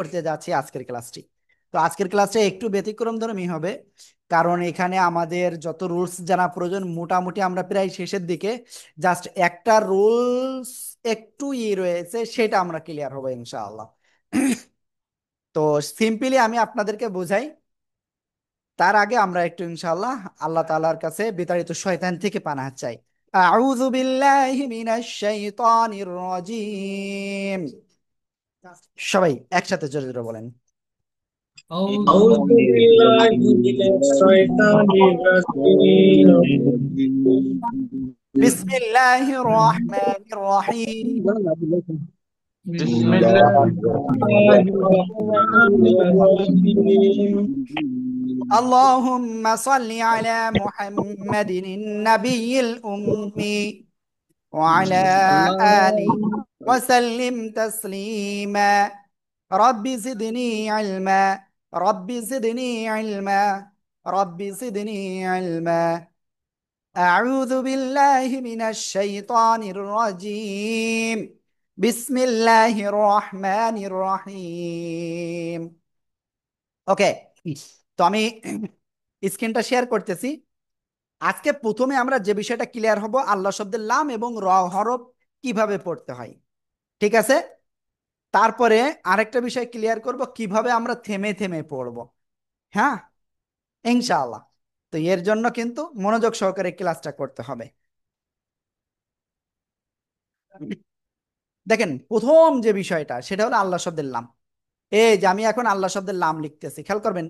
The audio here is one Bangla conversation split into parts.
করতে যাচ্ছি আজকের ক্লাসটি। তো আজকের ক্লাসটা একটু ব্যতিক্রমধর্মী হবে, কারণ এখানে আমাদের যত রুলস জানা প্রয়োজন মোটামুটি আমরা প্রায় শেষের দিকে। জাস্ট একটা রুলস একটু রয়েছে, সেটা আমরা ক্লিয়ার হবো ইনশাআল্লাহ। তো সিম্পলি আমি আপনাদেরকে বোঝাই, তার আগে আমরা একটু ইনশাআল্লাহ আল্লাহ তাআলার কাছে বিতাড়িত শয়তান থেকে পানাহ চাই। আউযু বিল্লাহি মিনাশ শাইতানির রাজিম। সবাই একসাথে জোরে জোরে বলেন। أعوذ أعوذ بالله بالله من من الشيطان الشيطان الرجيم الرجيم বিসমিল্লাহির রহমানির রহিম। بسم بسم الله الله الرحمن الرحيم اللهم صل على محمد النبي الأمي وعلى آله اللهم وسلم تسليما. رب زدني علما، رب زدني علما، رب زدني علما. أعوذ بالله من الشيطان الرجيم. بسم الله الرحمن الرحيم. ওকে, তো আমি স্ক্রিনটা শেয়ার করতেছি। আজকে প্রথমে আমরা যে বিষয়টা ক্লিয়ার হব, আল্লাহ শব্দের লাম এবং র হরফ কিভাবে পড়তে হয়, ঠিক আছে? তারপরে আরেকটা বিষয় ক্লিয়ার করব, কিভাবে আমরা থেমে থেমে পড়ব। হ্যাঁ, ইনশাআল্লাহ। তো এর জন্য কিন্তু মনোযোগ সহকারে ক্লাসটা করতে হবে। দেখেন, প্রথম যে বিষয়টা সেটা হলো আল্লাহ শব্দের লাম। এই যে আমি এখন আল্লাহ শব্দের লাম লিখতেছি, খেয়াল করবেন।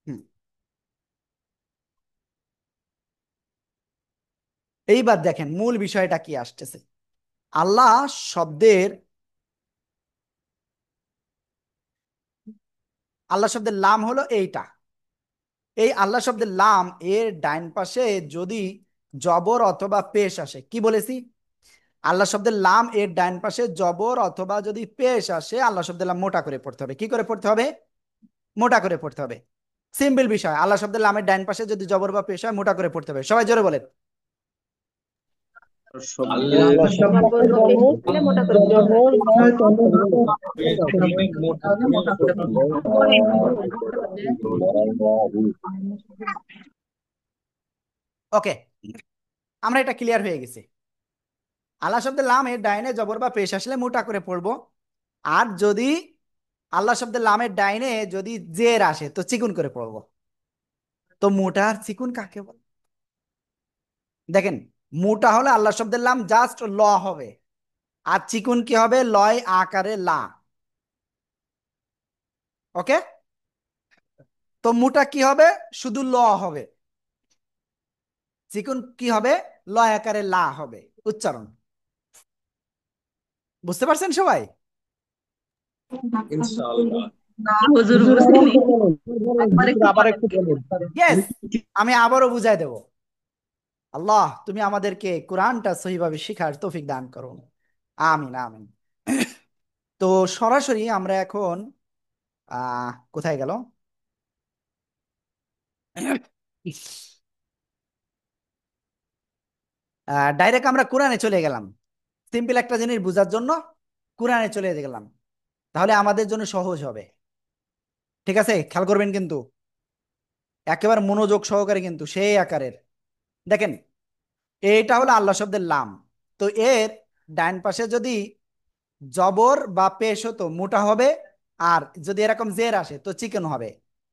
হুম, এইবার দেখেন মূল বিষয়টা কি আসতেছে। আল্লাহ শব্দের আল্লাহ শব্দের লাম হলো এইটা। এই আল্লাহ শব্দের লাম এর ডাইন পাশে যদি জবর অথবা পেশ আসে, কি বলেছি? আল্লাহ শব্দের লাম এর ডাইন পাশে জবর অথবা যদি পেশ আসে, আল্লাহ শব্দের লাম মোটা করে পড়তে হবে। কি করে পড়তে হবে? মোটা করে পড়তে হবে। সিম্পল বিষয়, আল্লাহ শব্দের লামের ডাইন পাশে যদি জবর বা পেশ হয়, মোটা করে পড়তে হবে। সবাই জোরে বলেন। আল্লাহ জবর বা পেশ হলে মোটা করে পড়তে হয়। মোটা করে পড়তে ওকে, আমরা এটা ক্লিয়ার হয়ে গেছি। আল্লাহ শব্দের লাম এর ডাইনে জবর বা পেশ আসলে মোটা করে পড়বো। আর যদি আল্লাহ শব্দের লামের ডাইনে যদি জের আসে তো চিকুন করে পড়বো। তো মোটা আর চিকুন কাকে বলে? দেখেন, মোটা হলে আল্লাহ শব্দের লাম জাস্ট ল হবে, আর চিকুন কি হবে? লয় আকারে লা। ওকে, তো মোটা কি হবে? শুধু ল হবে। চিকুন কি হবে? লয় আকারে লা হবে উচ্চারণ। বুঝতে পারছেন সবাই? ইনশাআল্লাহ। না হুজুর বুঝিনি, একবার একটু আবার বলেন। একটু বলুন। ইয়েস, আমি আবারও বুঝাই দেব। আল্লাহ তুমি আমাদেরকে কোরআনটা সহিভাবে শিখার তৌফিক দান করুন। আমিন আমিন। তো সরাসরি আমরা এখন কোথায় গেল? ডাইরেক্ট আমরা কোরআনে চলে গেলাম। সিম্পল একটা জিনিস বোঝার জন্য কোরআনে চলে গেলাম, তাহলে আমাদের জন্য সহজ হবে। ঠিক আছে, খেয়াল করবেন কিন্তু, একেবারে মনোযোগ সহকারে কিন্তু সেই আকারের। দেখেন, এইটা হলো আল্লাহ শব্দের লাম। তো এর ডান পাশে যদি জবর বা পেশ হতো মোটা হবে, আর যদি এরকম জের আসে তো চিকন হবে।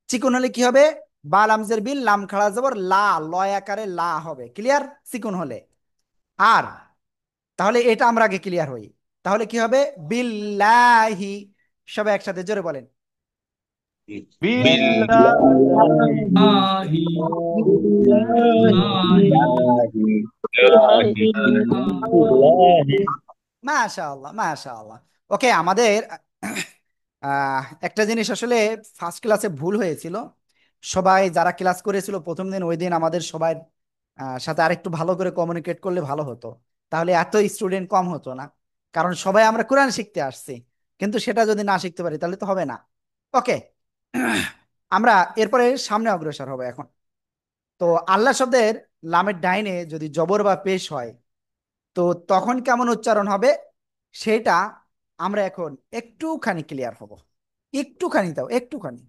চিকন হলে কি হবে? বা লামজের বিল লাম খাড়া জবর লা, লয় আকারে লা হবে। ক্লিয়ার? চিকন হলে। আর তাহলে এটা আমরা আগে ক্লিয়ার হই। তাহলে কি হবে? বিল্লাহি। সবাই একসাথে জোরে বলেন। বিল্লাহি বিল্লাহি মাশাআল্লাহ মাশাআল্লাহ। ওকে, আমাদের একটা জিনিস আসলে ফার্স্ট ক্লাসে ভুল হয়েছিল। সবাই যারা ক্লাস করেছিল প্রথম দিন, ওই দিন আমাদের সবার সাথে আরেকটু ভালো করে কমিউনিকেট করলে ভালো হতো। তাহলে এত স্টুডেন্ট কম হতো না। কারণ সবাই আমরা কোরআন শিখতে আসছি, কিন্তু সেটা যদি না শিখতে পারি তাহলে তো হবে না। ওকে, আমরা এরপরে সামনে অগ্রসর হবো এখন। তো আল্লাহ শব্দের লামের ডাইনে যদি জবর বা পেশ হয় তো তখন কেমন উচ্চারণ হবে সেটা আমরা এখন একটুখানি ক্লিয়ার হব, একটুখানি, তাও একটুখানি।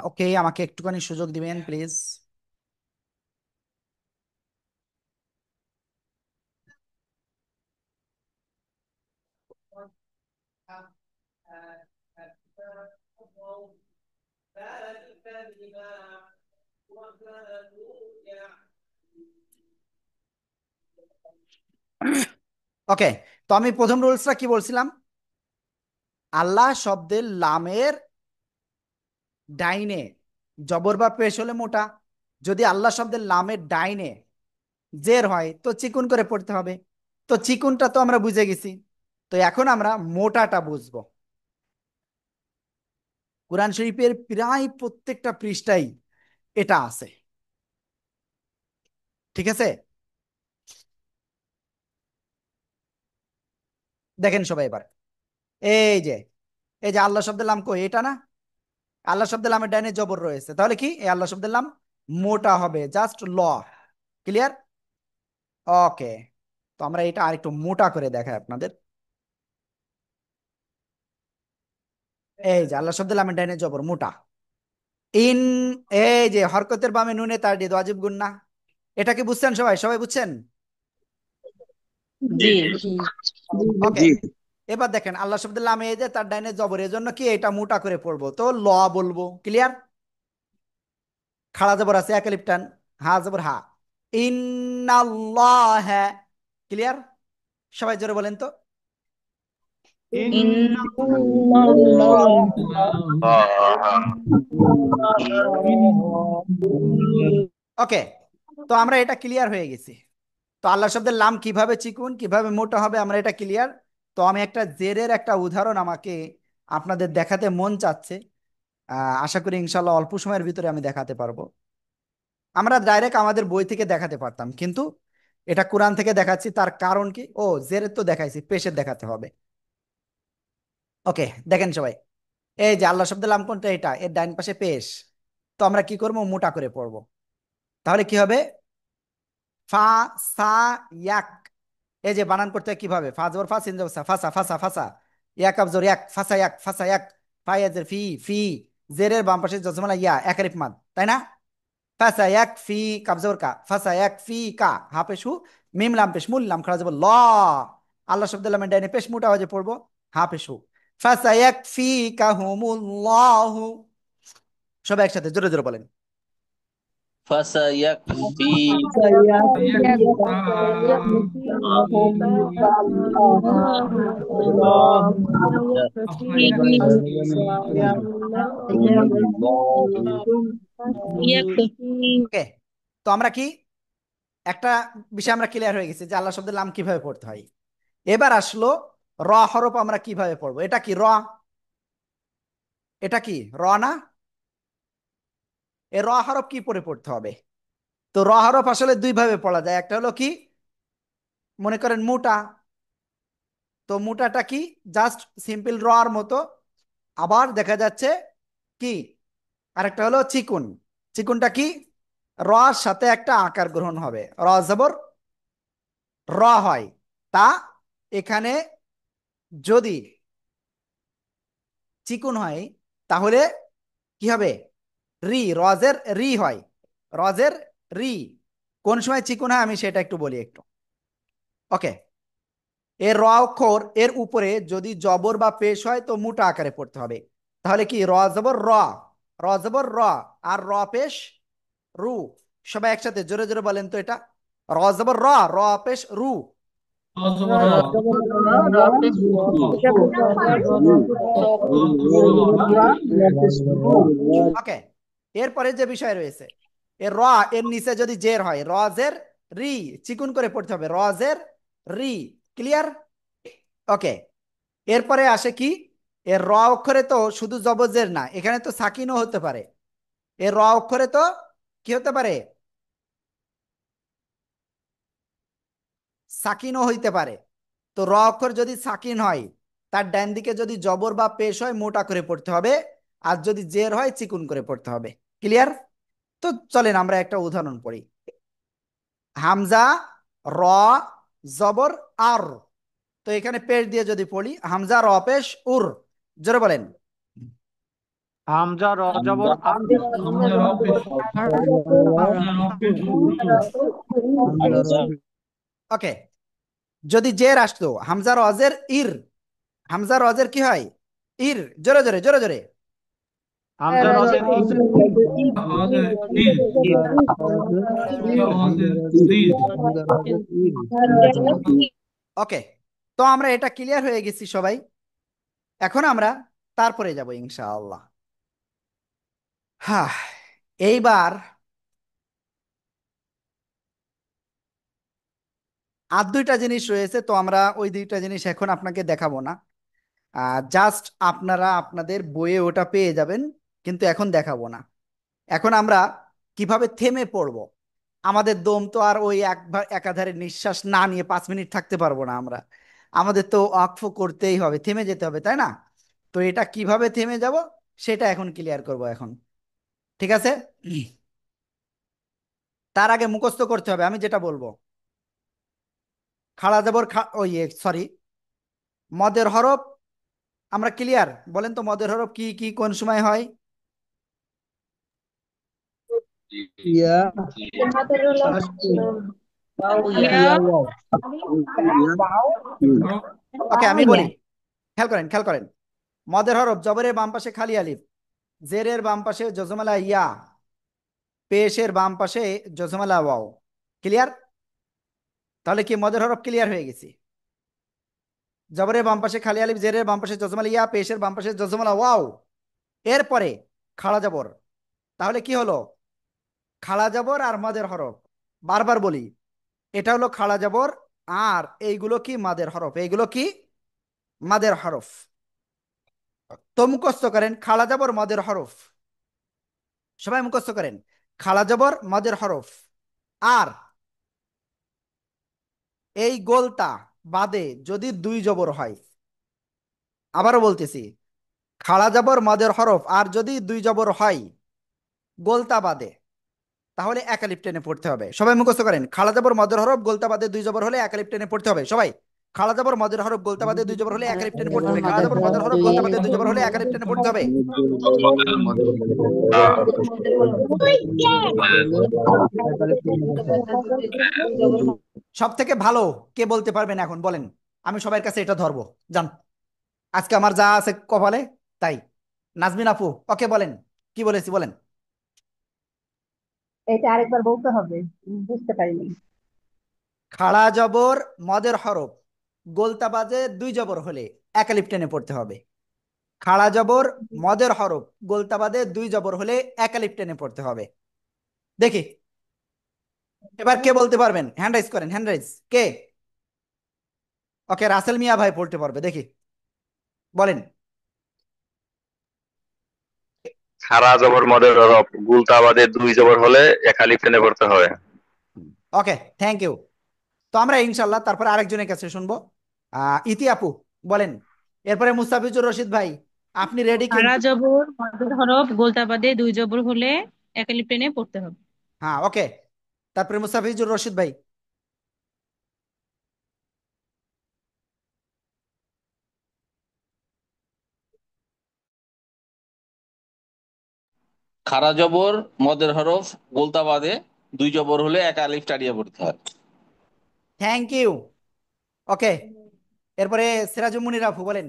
ওকে, আমাকে একটুখানি সুযোগ দিবেন প্লিজ। ওকে, তো আমি প্রথম রুলসটা কি বলছিলাম? আল্লাহ শব্দের লামের ডাইনে জবর বা পেশ হলে মোটা, যদি আল্লাহ শব্দের লামের ডাইনে জের হয় তো চিকুন করে পড়তে হবে। তো চিকুনটা তো আমরা বুঝে গেছি, তো এখন আমরা মোটাটা বুঝবো। কোরআন শরীফের প্রায় প্রত্যেকটা পৃষ্ঠাই এটা আছে, ঠিক আছে? দেখেন সবাই এবার, এই যে এই যে আল্লাহ শব্দের লাম কই, এটা না? আল্লাহ শব্দের লামের ডাইনে জবর রয়েছে, তাহলে কি এই আল্লাহ শব্দের লাম মোটা হবে, জাস্ট ল। ক্লিয়ার? ওকে, তো আমরা এটা আরেকটু মোটা করে দেখাই আপনাদের। এই যে আল্লাহ শব্দের লামের ডাইনে জবর মোটা, ইন। এই যে হরকতের বামে নুনে তার দিয়ে ওয়াজিব গুন্না, এটা কি বুঝছেন সবাই? সবাই বুঝছেন? জি জি। জি ওকে, জি। এবার দেখেন আল্লাহ শব্দের লামে এই যে তার ডাইনে জবর, এর জন্য কি এটা মোটা করে পড়বো, তো ল বলবো। ক্লিয়ার? খাড়া জবর আছে এক আলিফ টান, হা জবর হা, ইন্নাল্লাহ। ক্লিয়ার? সবাই জোরে বলেন তো। ওকে, তো আমরা এটা ক্লিয়ার হয়ে গেছি। তো আল্লাহ শব্দের লাম কিভাবে চিকুন কিভাবে মোটা হবে আমরা এটা ক্লিয়ার। তো আমি একটা জেরের একটা উদাহরণ আমাকে আপনাদের দেখাতে মন চাচ্ছে, আশা করি ইনশাল্লাহ অল্প সময়ের ভিতরে আমি দেখাতে পারবো। আমরা ডাইরেক্ট আমাদের বই থেকে দেখাতে পারতাম, কিন্তু এটা কোরআন থেকে দেখাচ্ছি, তার কারণ কি, ও জেরের তো দেখাইছি, পেশের দেখাতে হবে। ওকে, দেখেন সবাই, এই যে আল্লাহ শব্দের লাম কোনটা, এটা এর ডাইন পাশে পেশ, তো আমরা কি করবো, মোটা করে পড়বো। তাহলে কি হবে, ফা সা ইয়াক। এই যে বানান করতে হয় কিভাবে, ফা জবর ফা, সিন জবর সা, ফাসা ফাসা ফাসা, ইয়াক আব জবর ইয়াক, ফাসা ইয়াক ফাসা ইয়াক, ফাইয়াজের ফি ফি, জেরের বাম পাশে জজমালা ইয়া, এক আলিফ মাদ, তাই না? ফাসা ইয়াক ফি, কাব জবর কা, ফাসা ইয়াক ফি কা, হা পেশ হু, মিম লাম পেশ মুল লাম খাড়া জবর ল। আল্লাহ শব্দ লামের ডাইনে পেশ মোটা হয়ে পড়বো, হা পেশ হু, ফাসা ইয়াক ফি কাহুমুল্লাহু। সবাই একসাথে জোরে জোরে বলেন। ওকে, তো আমরা কি একটা বিষয় আমরা ক্লিয়ার হয়ে গেছি যে আল্লাহ শব্দের নাম কিভাবে পড়তে হয়। এবার আসলো র হরফ আমরা কিভাবে পড়বো। এটা কি র? এটা কি র না? এ র হরফ কি পড়ে পড়তে হবে? তো র হরফ আসলে দুই ভাবে পড়া যায়, একটা হলো কি, মনে করেন মোটা, তো মোটাটা কি জাস্ট সিম্পল র এর মতো, আবার দেখা যাচ্ছে কি আরেকটা হলো চিকুন। চিকুনটা কি, র এর সাথে একটা আকার গ্রহণ হবে, র জবর র হয়, তা এখানে যদি চিকুন হয় তাহলে কি হবে, রি, রজের রি হয়, রজের রি। কোন সময় চিকুন হয় আমি সেটা একটু বলি একটু। ওকে, এর র অক্ষর এর উপরে যদি জবর বা পেশ হয় তো মোটা আকারে পড়তে হবে। তাহলে কি র জবর র, র জবর র, আর র পেশ রু। সবাই একসাথে জোরে জোরে বলেন তো এটা, র জবর র, র পেশ রু। ওকে, এরপরে যে বিষয় রয়েছে, এর র এর নিচে যদি জের হয়, রজের রি, চিকুন করে পড়তে হবে, রজের রি। ক্লিয়ার? ওকে, এরপরে আসে কি, এর র অক্ষরে তো শুধু জবজের না, এখানে তো সাকিনও হতে পারে। এর র অক্ষরে তো কি হতে পারে, সাকিনও হইতে পারে। তো র অক্ষর যদি সাকিন হয় তার ডান দিকে যদি জবর বা পেশ হয় মোটা করে পড়তে হবে, আর যদি জের হয় চিকুন করে পড়তে হবে। ক্লিয়ার? তো চলেন আমরা একটা উদাহরণ পড়ি। হামজা, র, জবর, আর। তো এখানে পেশ দিয়ে যদি পড়ি, হামজা র পেশ উর। জোরে বলেন। হামজা র জবর আর। হামজা রপেশ হামজা রপেশ ওকে, যদি জের আসতো হামজা রজের ইর, হামজা রজের কি হয়? ইর। জোরে জোরে জোরে জোরে। হামজা রজের ইজ। রজের ইর রজের রির ওকে, তো আমরা এটা ক্লিয়ার হয়ে গেছি সবাই। এখন আমরা তারপরে যাব ইনশাআল্লাহ। হ্যাঁ, এইবার আর দুইটা জিনিস রয়েছে, তো আমরা ওই দুইটা জিনিস এখন আপনাকে দেখাবো না। জাস্ট আপনারা আপনাদের বইয়ে ওটা পেয়ে যাবেন, কিন্তু এখন দেখাবো না। এখন আমরা কিভাবে থেমে পড়ব। আমাদের দম তো আর ওই একাধারে নিঃশ্বাস না নিয়ে 5 মিনিট থাকতে পারবো না আমরা। আমাদের তো ওয়াকফ করতেই হবে, থেমে যেতে হবে, তাই না? তো এটা কিভাবে থেমে যাব সেটা এখন ক্লিয়ার করব এখন। ঠিক আছে? তার আগে মুখস্থ করতে হবে আমি যেটা বলবো। খাড়া যাবর ওই সরি, মদের হরফ আমরা ক্লিয়ার। বলেন তো মদের হরফ কি কি কোন সময় হয়? ইয়া ইয়া, ওকে, আমি বলি, খেয়াল করেন খেয়াল করেন। মদের হরফ জবরের বাম পাশে খালি আলিফ, জেরের বাম পাশে জজমালা ইয়া, পেশের বাম পাশে জজমালা ওয়াও। ক্লিয়ার? তাহলে কি মদের হরফ ক্লিয়ার হয়ে গেছি? জবরের বাম পাশে খালি আলিফ, জেরের বাম পাশে জজমালা ইয়া, পেশের বাম পাশে জজমালা ওয়াও। এরপরে খাড়া জবর। তাহলে কি হলো? খাড়া জবর আর মদের হরফ। বারবার বলি, এটা হলো খাড়া জবর, আর এইগুলো কি মাদের হরফ, এইগুলো কি মাদের হরফ। তো মুখস্থ করেন খাড়া জবর মদের হরফ। সবাই মুখস্থ করেন খাড়া জবর মদের হরফ। আর এই গোলতা বাদে যদি দুই জবর হয়, আবারও বলতেছি, খাড়া জবর মদের হরফ আর যদি দুই জবর হয় গোলতা বাদে, তাহলে একালিপ টেনে পড়তে হবে। সবাই মুখস্থ করেন খাড়া জবর মদের হরফ গোলতা বাদে দুই জবর হলে একালিপ টেনে পড়তে হবে সবাই। খাড়া জবর মদের হরফ গোলতা বাদে দুই জবর হলে একালিপ টেনে পড়তে হবে। খাড়া জবর মদের হরফ গোলতা বাদে দুই জবর হলে একালিপ টেনে পড়তে হবে। সব থেকে ভালো কে বলতে পারবেন এখন বলেন? আমি সবার কাছে এটা ধরবো, জান। আজকে আমার যা আছে কপালে তাই। নাজমিন আপু, ওকে বলেন, কি বলেছি বলেন। এটা আরেকবার বলতে হবে, বুঝতে পারিনি। খাড়া জবর মদের হরফ গোলতা বাজে দুই জবর হলে একালিপ টেনে পড়তে হবে। খাড়া জবর মদের হরফ গোলতা বাদে দুই জবর হলে একালিপ টেনে পড়তে হবে। দেখি এবার কে বলতে পারবেন, হ্যান্ড রাইজ করেন, হ্যান্ড রাইজ কে। ওকে, রাসেল মিয়া ভাই পড়তে পারবে, দেখি বলেন। খাড়া জবর মদের হরফ গুলতা বাদে দুই জবর হলে এক আলিফ টেনে পড়তে হবে। ওকে, থ্যাংক ইউ। তো আমরা ইনশাল্লাহ তারপরে আরেকজনের কাছে শুনবো। ইতি আপু বলেন, এরপরে মুস্তাফিজুর রশিদ ভাই, আপনি রেডি খাড়া কিন্তু? জবর মধ্যের হরফ গোলতা বাদে দুই জবর হলে একালিপ টেনে পড়তে হবে। হ্যাঁ, ওকে, তারপরে মুস্তাফিজুর রশিদ ভাই। খাড়া জবর মদের হরফ গোলতা বাদে দুই জবর হলে এক আলিফ টানিয়ে পড়তে হয়। Thank you. ওকে, এরপরে সিরাজুল মুনির আপু বলেন।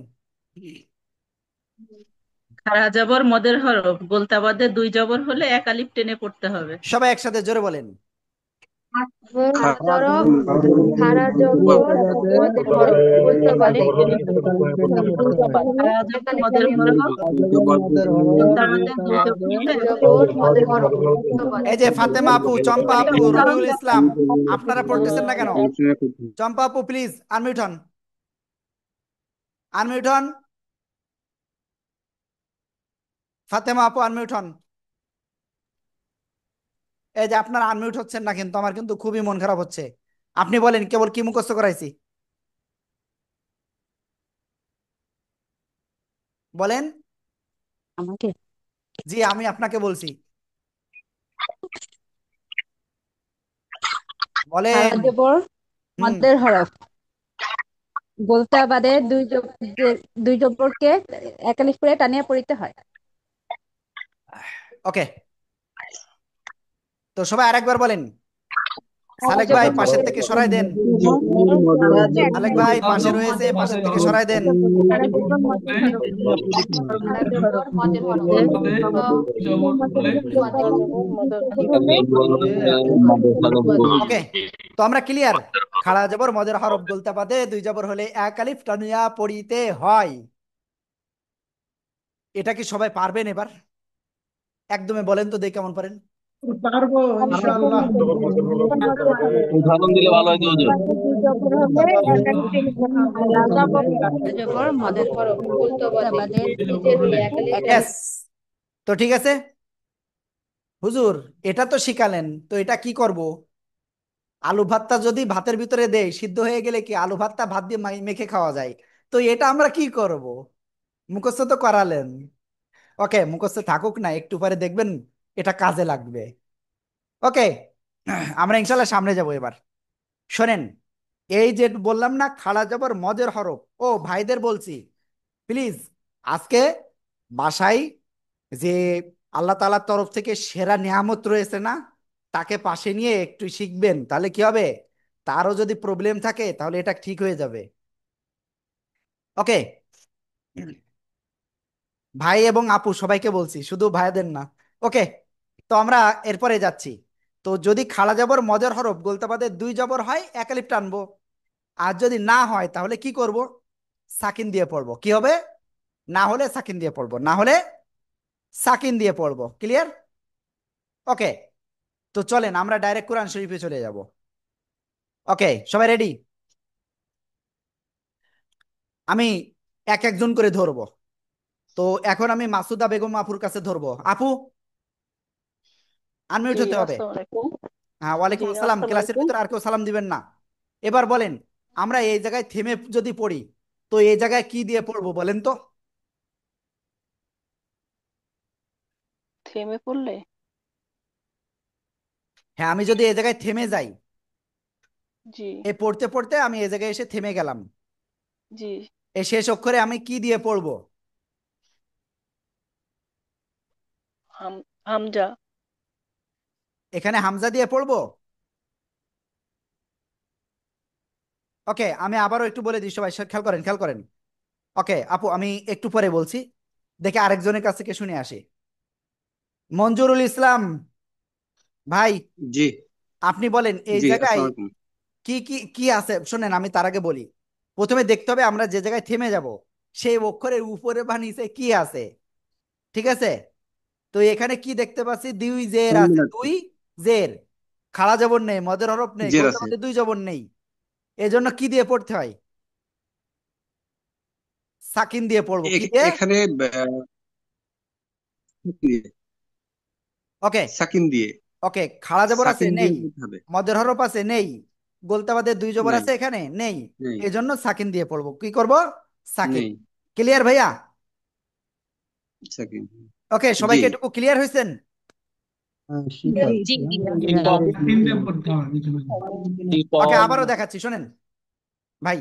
খাড়া জবর মদের হরফ গোলতা বাদে দুই জবর হলে একালিপ টেনে পড়তে হবে। সবাই একসাথে জোরে বলেন। খাড়া জবর মদের হরফ গোলতা বাদে খাড়া জবর মদের হরফ গোলতা বাদে দুই জবর হলে এই যে ফাতেমা আপু, চম্পা আপু, রবিউল ইসলাম, আপনারা পড়তেছেন না কেন? চম্পা আপু প্লিজ আনমিউট হন, আনমিউট হন। ফাতেমা আপু আনমিউট হন। এই যে আপনারা আনমিউট হচ্ছেন না, কিন্তু আমার কিন্তু খুবই মন খারাপ হচ্ছে। আপনি বলেন কেবল কি মুখস্থ করাইছি বলেন। আমাকে জি, আমি আপনাকে বলছি। বলেন। খাড়া জবর হুম মধ্যের হরফ গোলতা বাদে দুই জবরকে একালিফ করে টানিয়ে পড়িতে হয়। ওকে, তো সবাই আরেকবার বলেন। খাড়া সালেক ভাই জবর পাশের মধ্যের থেকে সরাই দেন। সালেক ভাই খাড়া পাশে জবর রয়েছে, মধ্যে পাশের থেকে হরফ সরাই দেন। খাড়া জবর মধ্যের হরফ খাড়া জবর মধ্যের হরফ গোলতা বাদে দুই জবর হলে ওকে, তো আমরা ক্লিয়ার। খাড়া জবর মদের হরফ গলতা বাদে দুই জবর হলে এক আলিফ টানিয়া পড়িতে হয়। এটা কি সবাই পারবেন এবার? একদমে বলেন তো দেখি কেমন পারেন। পারবো ইনশাআল্লাহ। উদাহরণ দিলে ভালো হয় হুজুর। দুই জবর হলে একালিফ টেনে পড়তে হয়। খাড়া জবর মদের হরফ গুলতা গোলতা বাদে বাদে দুই জবর নিজের হলে হলে একালিফ ইয়েস, তো ঠিক আছে হুজুর, এটা তো শিখালেন, তো এটা কি করব? আলু ভাতটা যদি ভাতের ভিতরে দেই, সিদ্ধ হয়ে গেলে কি আলু ভাতটা ভাত দিয়ে মেখে খাওয়া যায়? তো এটা আমরা কি করব? মুখস্থ তো করালেন। ওকে, মুখস্থ থাকুক না, একটু পরে দেখবেন এটা কাজে লাগবে। ওকে, আমরা ইনশাল্লাহ সামনে যাব এবার। শোনেন, এই যে বললাম না খাড়া জবর মদের হরফ, ও ভাইদের বলছি, প্লিজ আজকে বাসায় যে আল্লাহ তাআলার তরফ থেকে সেরা নিয়ামত রয়েছে না, তাকে পাশে নিয়ে একটু শিখবেন, তাহলে কি হবে? তারও যদি প্রবলেম থাকে তাহলে এটা ঠিক হয়ে যাবে। ওকে, ভাই এবং আপু সবাইকে বলছি, শুধু ভাইদের না। ওকে, তো আমরা এরপরে যাচ্ছি। তো যদি খাড়া জবর মদের হরফ গলতা বাদে দুই জবর হয় এক আলিফ টানবো, আর যদি না হয় তাহলে কি করব? সাকিন দিয়ে পড়বো। কি হবে? না হলে সাকিন দিয়ে পড়বো, না হলে সাকিন দিয়ে পড়বো। ক্লিয়ার? ওকে, তো চলেন আমরা ডাইরেক্ট কোরআন শরীফে চলে যাব। ওকে, সবাই রেডি? আমি এক একজন করে ধরবো। তো এখন আমি মাসুদা বেগম আপুর কাছে ধরবো। আপু, আনমিউট জি। হতে হবে। আসসালামু আলাইকুম। হ্যাঁ, জি, ওয়ালাইকুম আসসালাম। আসসালামু ক্লাসের আলাইকুম। ভিতরে আর কেউ সালাম দিবেন না। এবার বলেন, আমরা এই জায়গায় থেমে যদি পড়ি, তো এই জায়গায় কি দিয়ে পড়বো বলেন তো? থেমে পড়লে হ্যাঁ, আমি যদি এই জায়গায় থেমে যাই, জি এই পড়তে পড়তে আমি এই জায়গায় এসে থেমে গেলাম, জি এই শেষ অক্ষরে আমি কি দিয়ে পড়বো? হাম হামজা। এখানে হামজা দিয়ে পড়বো। ওকে, আমি আবারও একটু বলে দিই, সবাই খেয়াল করেন, খেয়াল করেন। ওকে আপু, আমি একটু পরে বলছি, দেখে আরেকজনের কাছ থেকে শুনে আসি। মঞ্জুরুল ইসলাম ভাই, জি আপনি বলেন এই জি, জায়গায় আসসালামু আলাইকুম। কি কি কি আছে। শোনেন, আমি তার আগে বলি, প্রথমে দেখতে হবে আমরা যে জায়গায় থেমে যাব সেই অক্ষরের উপরে বা নিচে কি আছে। ঠিক আছে? তো এখানে কি দেখতে পাচ্ছি? দুই জের আছে, তানবির আছে, দুই জের। খাড়া জবর নেই, মদের হরফ নেই, জের গলতে আছে। মধ্যে দুই জবর নেই। এজন্য কি দিয়ে পড়তে হয়? সাকিন দিয়ে পড়বো। কি দিয়ে? এখানে দিয়ে, ওকে, সাকিন দিয়ে, ওকে, খাড়া জবর আছে? সাকিন দিয়ে নেই। পড়তে হবে। মদের হরফ আছে? নেই। গোলতা বাদে দুই জবর নাই, আছে এখানে? নেই। নেই, এজন্য সাকিন দিয়ে পড়বো। কি করব? সাকিন। নেই, ক্লিয়ার ভাইয়া? সাকিন। ওকে, জি, সবাইকে এটুকু ক্লিয়ার হয়েছেন? জি জি সাকিন দিয়ে পড়তে হবে বুঝলেন? ওকে, আবারও দেখাচ্ছি, শোনেন ভাই,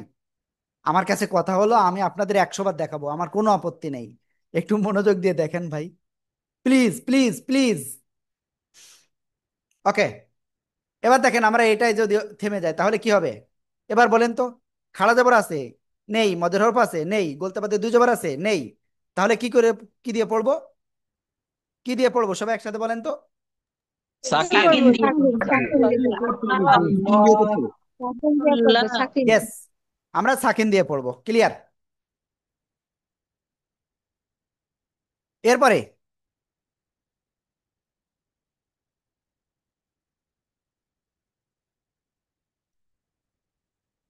আমার কাছে কথা হলো, আমি আপনাদের 100 বার দেখাবো, আমার কোনো আপত্তি নেই। একটু মনোযোগ দিয়ে দেখেন ভাই, প্লিজ প্লিজ প্লিজ। ওকে, এবার দেখেন আমরা এটাই যদি থেমে যায় তাহলে কি হবে? এবার বলেন তো, খাড়া জবর আছে? নেই। মদের হরফ আছে? নেই। গোলতে বাদে দুই জবর আছে? নেই। তাহলে কি করে, কি দিয়ে পড়বো? কি দিয়ে পড়বো সবাই একসাথে বলেন তো? সাকিন। সাকিন দিয়ে সাকিন দিয়ে সাকিন দিয়ে পড়তে হবে। আল্লাহ। পড়বে সাকিন। ইয়েস, আমরা সাকিন দিয়ে পড়বো। ক্লিয়ার? এরপরে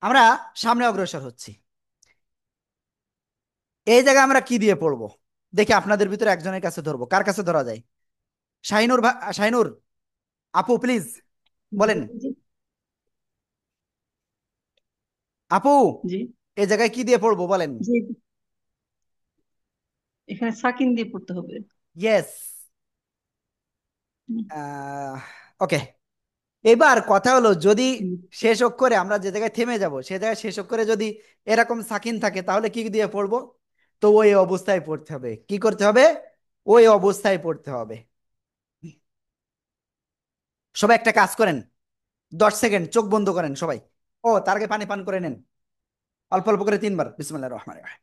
আমরা সামনে অগ্রসর হচ্ছি। এই জায়গায় আমরা কি দিয়ে পড়বো? দেখি আপনাদের ভিতরে একজনের কাছে ধরবো। কার কাছে ধরা যায়? শাহিনুর শাহিনুর আপু প্লিজ বলেন। জি আপু, জি এই জায়গায় কি দিয়ে পড়বো বলেন? জি, এখানে সাকিন দিয়ে পড়তে হবে। ইয়েস। হুম, ওকে, এবার কথা হলো, যদি শেষ অক্ষরে আমরা যে জায়গায় থেমে যাব সে জায়গায় শেষ অক্ষরে যদি এরকম সাকিন থাকে তাহলে কি দিয়ে পড়বো? তো ওই অবস্থায় পড়তে হবে। কি করতে হবে? ওই অবস্থায় পড়তে হবে। সবাই একটা কাজ করেন, 10 সেকেন্ড চোখ বন্ধ করেন সবাই। ও, তার আগে পানি পান করে নেন, অল্প অল্প করে 3 বার। বিসমিল্লাহির রহমানির রহিম।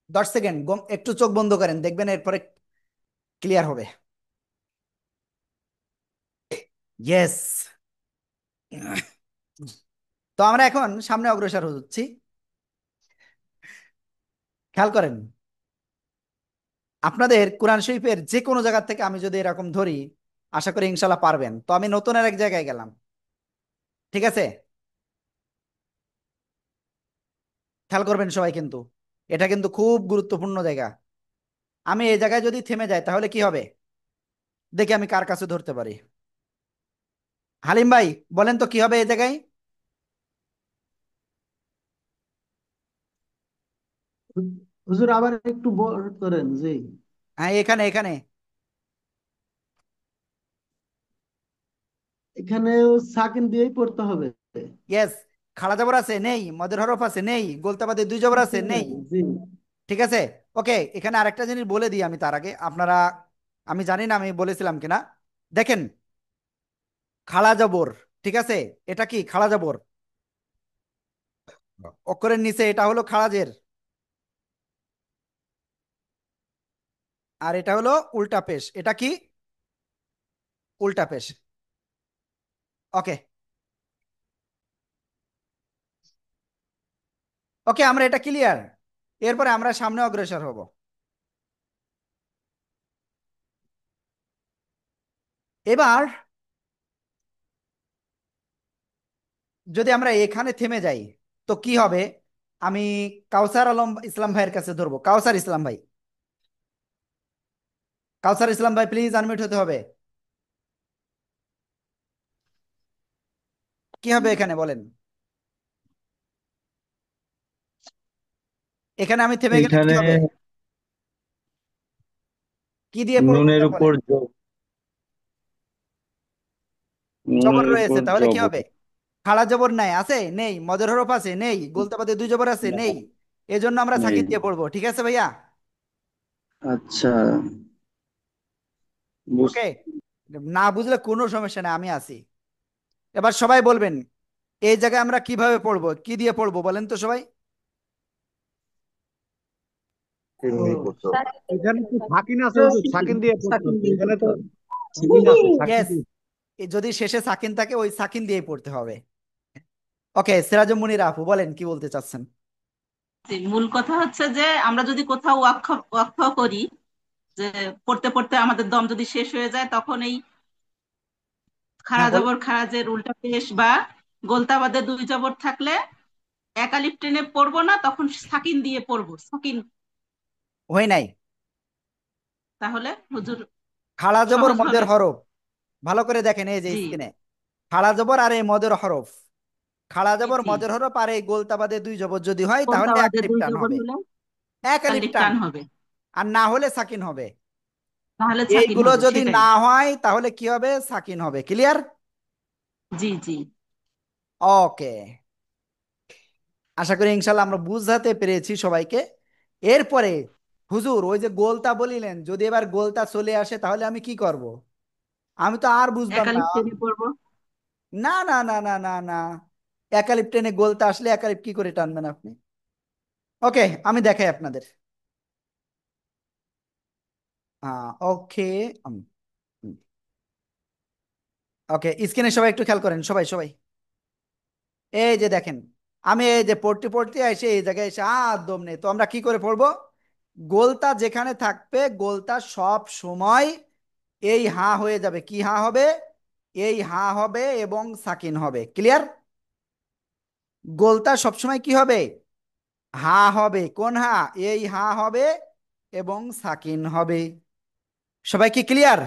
10 সেকেন্ড একটু চোখ বন্ধ করেন, দেখবেন এরপরে ক্লিয়ার হবে। ইয়েস। তো আমরা এখন সামনে অগ্রসর হচ্ছি। খেয়াল করেন, আপনাদের কোরআন শরীফের যে কোনো জায়গা থেকে আমি যদি এরকম ধরি, আশা করি ইনশাল্লাহ পারবেন। তো আমি নতুন আর এক জায়গায় গেলাম, ঠিক আছে? খেয়াল করবেন সবাই, কিন্তু এটা কিন্তু খুব গুরুত্বপূর্ণ জায়গা। আমি এই জায়গায় যদি থেমে যাই তাহলে কি হবে? দেখি আমি কার কাছে ধরতে পারি। হালিম ভাই, বলেন তো কি হবে এই জায়গায়? হুজুর আবার একটু বল করেন জি। হ্যাঁ, এখানে এখানে এখানে সাকিন দিয়েই পড়তে হবে। ইয়েস। খাড়া জবর আছে? নেই। মদের হরফ আছে? নেই। গোলতা বাদে 2 জবর আছে? নেই। জি ঠিক আছে। ওকে, এখানে আরেকটা জিনিস বলে দিই আমি তার আগে, আপনারা, আমি জানি না আমি বলেছিলাম কিনা। দেখেন, খাড়া জবর, ঠিক আছে? এটা কি খাড়া জবর? অক্ষরের নিচে এটা হলো খাড়াজের, আর এটা হলো উল্টা পেশ। এটা কি? উল্টা পেশ। ওকে, ওকে, আমরা এটা ক্লিয়ার। এরপরে আমরা সামনে অগ্রসর হব। এবার যদি আমরা এখানে থেমে যাই তো কি হবে? আমি কাউসার আলম ইসলাম ভাইয়ের কাছে ধরবো। কাউসার ইসলাম ভাই, কাউসার ইসলাম ভাই প্লিজ আনমিউট হতে হবে। কি হবে এখানে বলেন? এখানে আমি থেমে গেলে কি এখানে হবে? কি দিয়ে পড়বো নুনের এবার উপর বলেন? জবর নুনের রয়েছে, উপর তাহলে কি জবর। হবে? খাড়া জবর নাই আছে? নেই। মদের হরফ আছে? নেই। গোলতা বাদে 2 জবর আছে? নেই। এজন্য আমরা নেই। সাকিন দিয়ে পড়বো, ঠিক আছে ভাইয়া? আচ্ছা, ওকে, না বুঝলে কোনো সমস্যা নেই, আমি আছি। এবার সবাই বলবেন এই জায়গায় আমরা কিভাবে পড়বো, কি দিয়ে পড়বো বলেন তো সবাই। ও এখানে তো সাকিন আছে, হুজুর, সাকিন সাকিন দিয়ে পড়তে সাকিন হবে। দিয়ে এখানে পড়তে তো হবে। সাকিন আছে, সাকিন ইয়েস, দিয়ে। যদি শেষে সাকিন থাকে ওই সাকিন দিয়েই পড়তে হবে। ওকে, সিরাজুম মুনির আপু বলেন কি বলতে চাচ্ছেন। যে মূল কথা হচ্ছে যে আমরা যদি কোথাও ওয়াকফ ওয়াকফ করি, যে পড়তে পড়তে আমাদের দম যদি শেষ হয়ে যায়, তখন এই খাড়া হ্যাঁ, বলেন। জবর খারাজের উল্টা পেশ বা গোলতা বাদে 2 জবর থাকলে এক আলিফ টেনে পড়বো না, তখন সাকিন দিয়ে পড়বো। সাকিন। হয় নাই। তাহলে হুজুর খাড়া জবর সহজ মদের হবে। হরফ, ভালো করে দেখেন এই যে জি স্ক্রিনে। খাড়া জবর আর এই মদের হরফ, খাড়া জি জবর জি। মদের হরফ আর এই গোলতা বাদে 2 জবর যদি হয় গোলতা তাহলে এক বাদে আলিফ দুই টান জবর হবে। হলে এক এক আলিফ আলিফ টান। টান হবে। আর না হলে সাকিন হবে। তাহলে সাকিন এইগুলো হবে, যদি সেটাই। না হয় তাহলে কি হবে? সাকিন হবে। ক্লিয়ার? জি জি। ওকে, আশা করি ইনশাল্লাহ আমরা বুঝাতে পেরেছি সবাইকে। এরপরে হুজুর ওই যে গোলতা বলিলেন, যদি এবার গোলতা চলে আসে তাহলে আমি কি করব? আমি তো আর এক বুঝলাম না। আলিফ টেনে পড়বো। না না না না না না, একালিপ টেনে গোলতা আসলে একালিপ কি করে টানবেন আপনি? ওকে, আমি দেখাই আপনাদের। ওকে, ওকে, স্ক্রিনে সবাই একটু খেয়াল করেন, সবাই সবাই। এই যে দেখেন, আমি এই যে পড়তে পড়তে এসে এই জায়গায় এসে আর দম নেই, তো আমরা কি করে পড়বো? গোলতা যেখানে থাকবে গোলতা সব সময় এই হা হয়ে যাবে। কি হা হবে? এই হা হবে এবং সাকিন হবে। ক্লিয়ার? গোলতা সবসময় কি হবে? হা হবে। কোন হা? এই হা হবে এবং সাকিন হবে। সবাই কি ক্লিয়ার?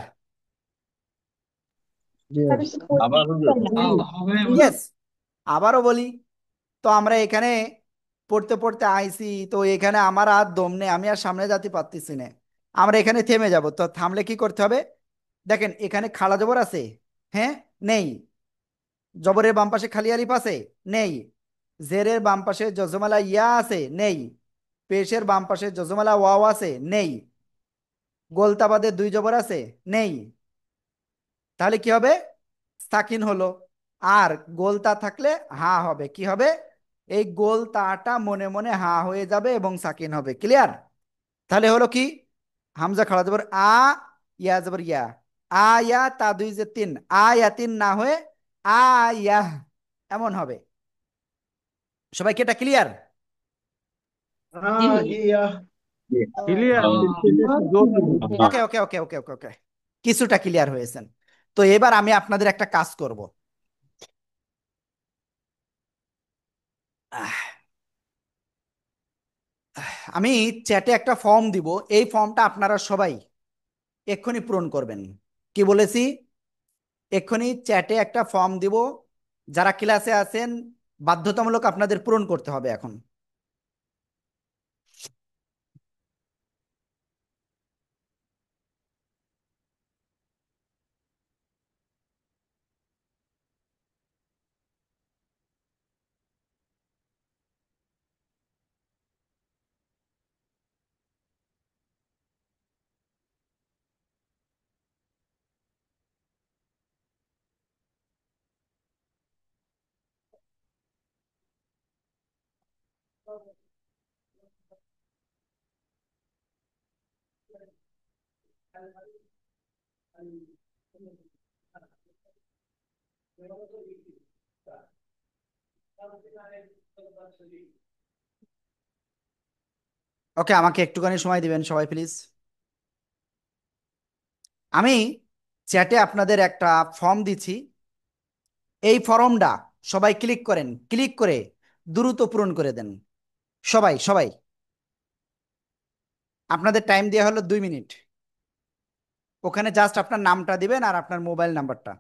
Yes. আবার হুজুর। হবে। ইয়েস। আবারও বলি, তো আমরা এখানে পড়তে পড়তে আইছি, তো এখানে আমার আর দম নেই, আমি আর সামনে যেতে পারতেছি না। আমরা এখানে থেমে যাব, তো থামলে কি করতে হবে? দেখেন এখানে খাড়া জবর আছে, হ্যাঁ, নেই। জবরের বাম পাশে খালি আলিফ আছে, নেই। জেরের বাম পাশে জজমালা ইয়া আছে, নেই। পেশের বাম পাশে জজমালা ওয়াও আছে, নেই। গোলতাবাদে দুই জবর আছে, নেই। তাহলে কি হবে? সাকিন হলো। আর গোলতা থাকলে হা হবে, কি হবে? এই গোলতাটা মনে মনে হা হয়ে যাবে এবং সাকিন হবে। ক্লিয়ার? তাহলে হলো কি, হামজা খাড়া জবর আ, ইয়া জবর ইয়া, আ ইয়া তা দুই যে তিন, আ ইয়া তিন না হয়ে আ ইয়া এমন হবে। সবাইকে এটা ক্লিয়ার? জি হুজুর। ইয়া ক্লিয়ার? একটু জোর দিবেন। ওকে ওকে ওকে ওকে ওকে ওকে, কিছুটা ক্লিয়ার হয়েছেন। তো এবার আমি আপনাদের একটা কাজ করব। আমি চ্যাটে একটা ফর্ম দিব, এই ফর্মটা আপনারা সবাই এক্ষুনি পূরণ করবেন। কি বলেছি? এক্ষুনি চ্যাটে একটা ফর্ম দিব, যারা ক্লাসে আছেন বাধ্যতামূলক আপনাদের পূরণ করতে হবে এখন। ওকে, আমাকে একটুখানি সময় দিবেন সবাই প্লিজ। আমি চ্যাটে আপনাদের একটা ফর্ম দিচ্ছি, এই ফর্মটা সবাই ক্লিক করেন, ক্লিক করে দ্রুত পূরণ করে দেন। সবাই সবাই, আপনাদের টাইম দেওয়া হলো 2 মিনিট। ওখানে জাস্ট আপনার নামটা দিবেন আর আপনার মোবাইল নাম্বারটা।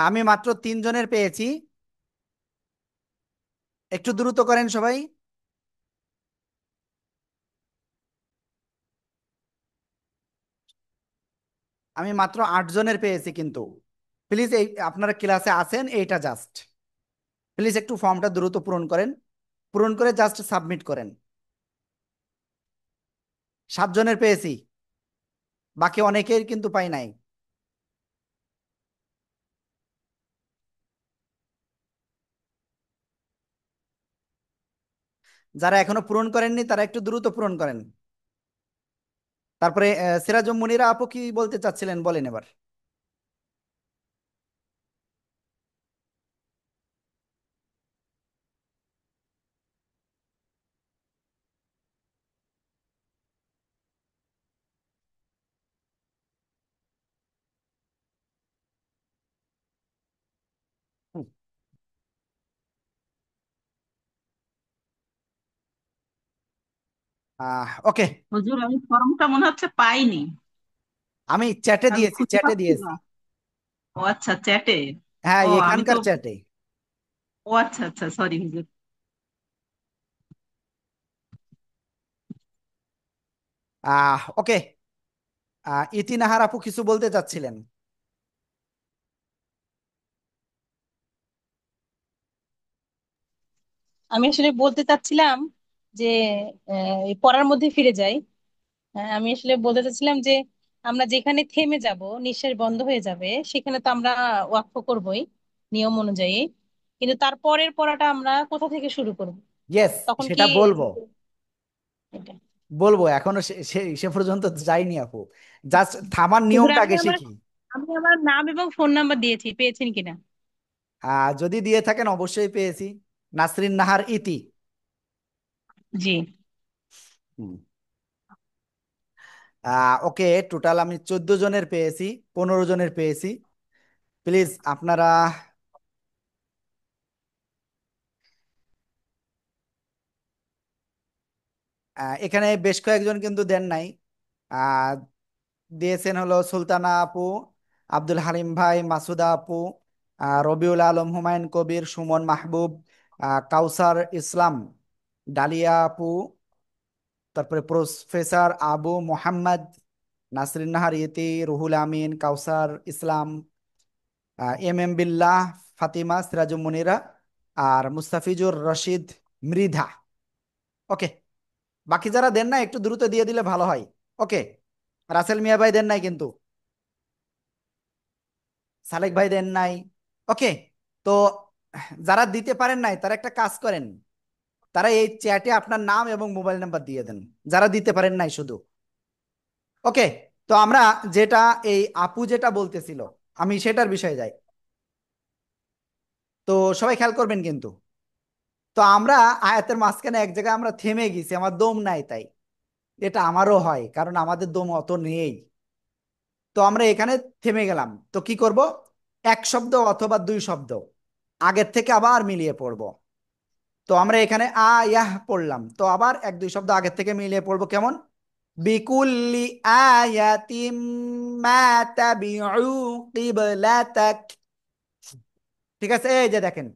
আমি মাত্র 3 জনের পেয়েছি, একটু দ্রুত করেন সবাই। আমি মাত্র 8 জনের পেয়েছি কিন্তু। প্লিজ এই আপনারা ক্লাসে আছেন এইটা জাস্ট প্লিজ একটু ফর্মটা দ্রুত পূরণ করেন, পূরণ করে জাস্ট সাবমিট করেন। 7 জনের পেয়েছি, বাকি অনেকের কিন্তু পাই নাই। যারা এখনো পূরণ করেননি তারা একটু দ্রুত পূরণ করেন। তারপরে সিরাজুম মুনিরা আপু কি বলতে চাচ্ছিলেন, বলেন এবার। ওকে, হুজুর আমি ফর্মটা মনে হচ্ছে পাইনি। আমি চ্যাটে আমি দিয়েছি, খুঁজে চ্যাটে পাচ্ছি না। দিয়েছি। ও আচ্ছা, চ্যাটে। হ্যাঁ, ও আমি তো, এখানকার চ্যাটে। ও আচ্ছা আচ্ছা, সরি হুজুর। ওকে, ইতিনাহার আপু কিছু বলতে চাচ্ছিলেন। আমি আসলে বলতে চাচ্ছিলাম যে এই পড়ার মধ্যে ফিরে যাই। আমি আসলে বলতে চাচ্ছিলাম যে আমরা যেখানে থেমে যাব, নিঃশ্বাস বন্ধ হয়ে যাবে, সেখানে তো আমরা ওয়াকফ করবোই নিয়ম অনুযায়ী। কিন্তু তার পরের পড়াটা আমরা কোথা থেকে শুরু করব? ইয়েস, তখন কি সেটা বলবো। এটা? বলবো, এখনো সে পর্যন্ত যাইনি আপু। জাস্ট থামার হুজুর, নিয়মটা আমি আগে আমার শিখি। আমি আমার নাম এবং ফোন নাম্বার দিয়েছি, পেয়েছেন কিনা? যদি দিয়ে থাকেন অবশ্যই পেয়েছি। নাসরিন নাহার ইতি। জি। হুম। ওকে, টোটাল আমি 14 জনের পেয়েছি, 15 জনের পেয়েছি। প্লিজ আপনারা এখানে বেশ কয়েকজন কিন্তু দেন নাই। আহ, দিয়েছেন হলো সুলতানা আপু, আব্দুল হালিম ভাই, মাসুদা আপু, রবিউল আলম, হুমায়ুন কবির, সুমন মাহবুব, কাউসার ইসলাম, ডালিয়া আপু, তারপরে প্রফেসর আবু মোহাম্মদ, নাসরিন নাহার ইতি, রুহুল আমিন, কাউসার ইসলাম, এম বিল্লাহ, ফাতিমা, সিরাজুম মুনিরা, আর মুস্তাফিজুর রশিদ মৃধা। ওকে, বাকি যারা দেন না একটু দ্রুত দিয়ে দিলে ভালো হয়। ওকে, রাসেল মিয়া ভাই দেন নাই কিন্তু, সালেক ভাই দেন নাই। ওকে, তো যারা দিতে পারেন নাই তারা একটা কাজ করেন, তারা এই চ্যাটে আপনার নাম এবং মোবাইল নাম্বার দিয়ে দেন, যারা দিতে পারেন নাই শুধু। ওকে, তো আমরা যেটা, এই আপু যেটা বলতেছিল, আমি সেটার বিষয়ে যাই। তো সবাই খেয়াল করবেন কিন্তু। তো আমরা আয়াতের মাঝখানে এক জায়গায় আমরা থেমে গেছি, আমার দম নাই তাই। এটা আমারও হয়, কারণ আমাদের দম অত নেই। তো আমরা এখানে থেমে গেলাম, তো কি করব? এক শব্দ অথবা দুই শব্দ আগের থেকে আবার মিলিয়ে পড়ব। তো আমরা এখানে আয়াহ পড়লাম, তো আবার এক দুই শব্দ আগের থেকে মিলিয়ে পড়বো। কেমন? বিকুল্লি আয়াতিম মা তাবিউ কিবলাতাক। ঠিক আছে, এই যে দেখেন।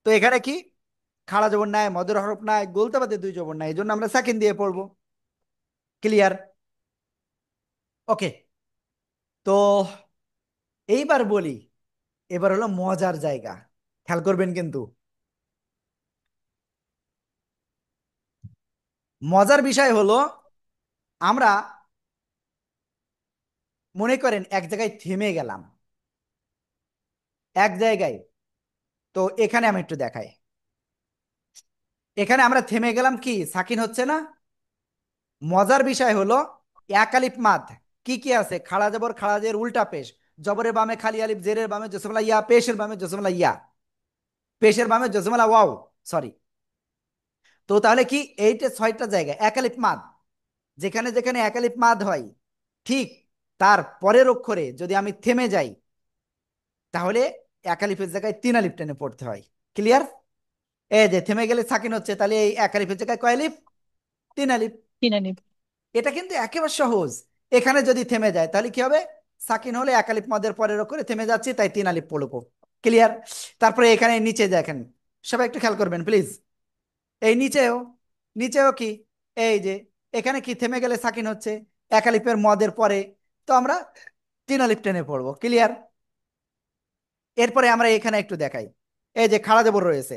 তো এখানে কি খাড়া জবর নাই, মদের হরফ নাই, গোলতা বাদে দুই জবর নাই, এই জন্য আমরা সাকিন দিয়ে পড়বো। ক্লিয়ার? ওকে, তো এইবার বলি, এবার হলো মজার জায়গা, খেয়াল করবেন কিন্তু। মজার বিষয় হলো, আমরা মনে করেন এক জায়গায় থেমে গেলাম, এক জায়গায়। তো এখানে আমি একটু দেখাই, এখানে আমরা থেমে গেলাম, কি সাকিন হচ্ছে না? মজার বিষয় হলো, এক আলিফ মাদ কি কি আছে? খাড়া জবর, খাড়া জের উল্টা পেশ, জবরের বামে খালি আলিফ, জেরের বামে জসমলা ইয়া, পেশের বামে জসমলা ইয়া, পেশের বামে জসমলা ওয়াও, সরি। তো তাহলে কি এইটা 6টা জায়গায় এক আলিফ মাদ, যেখানে যেখানে এক আলিফ মাদ হয়, ঠিক তার পরের অক্ষরে যদি আমি থেমে যাই, তাহলে এক আলিফের জায়গায় 3 আলিফ টেনে পড়তে হয়। ক্লিয়ার? এই যে থেমে গেলে সাকিন হচ্ছে, তাহলে এই এক আলিফের জায়গায় কয় আলিফ? 3 আলিফ। চিনানি। এটা কিন্তু একেবারে সহজ। এখানে যদি থেমে যায় তাহলে কি হবে? সাকিন হলে এক আলিফ মদের পরের অক্ষরে থেমে যাচ্ছে, তাই 3 আলিফ পড়বো। ক্লিয়ার? তারপরে এখানে নিচে দেখেন, সবাই একটু খেয়াল করবেন প্লিজ। এই নিচেও, নিচেও কি, এই যে এখানে কি থেমে গেলে সাকিন হচ্ছে এক আলিফের মদের পরে, তো আমরা 3 আলিফ টেনে পড়বো। ক্লিয়ার? এরপরে আমরা এখানে একটু দেখাই, এই যে খাড়া জবর রয়েছে,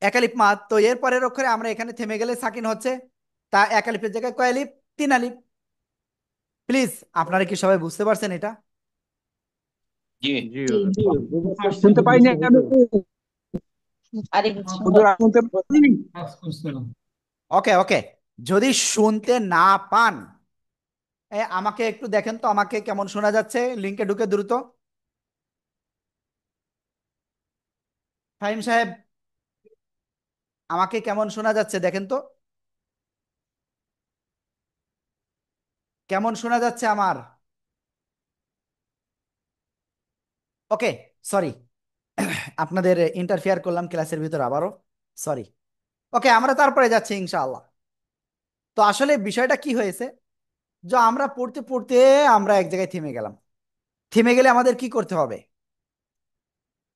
এক আলিফ মাদ, তো এর পরের অক্ষরে আমরা এখানে থেমে গেলে সাকিন হচ্ছে, তা এক আলিফের জায়গায় কয় আলিফ? 3 আলিফ। প্লিজ, আপনারা কি সবাই বুঝতে পারছেন এটা? জি। জি জি হুজুর। জি শুনতে পাইনি আমি আরে হুজুর, শুনতে পাইনি। কাজ করছিলাম। ওকে ওকে, যদি শুনতে না পান, আমাকে একটু দেখেন তো, আমাকে কেমন শোনা যাচ্ছে, লিংকে ঢুকে দ্রুত। ফাহিম সাহেব, আমাকে কেমন শোনা যাচ্ছে দেখেন তো, কেমন শোনা যাচ্ছে আমার? ওকে, সরি, আপনাদের ইন্টারফেয়ার করলাম ক্লাসের ভিতর আবারও, সরি। ওকে, আমরা তারপরে যাচ্ছি ইনশাআল্লাহ। তো আসলে বিষয়টা কি হয়েছে, যে আমরা পড়তে পড়তে আমরা এক জায়গায় থেমে গেলাম। থেমে গেলে আমাদের কি করতে হবে?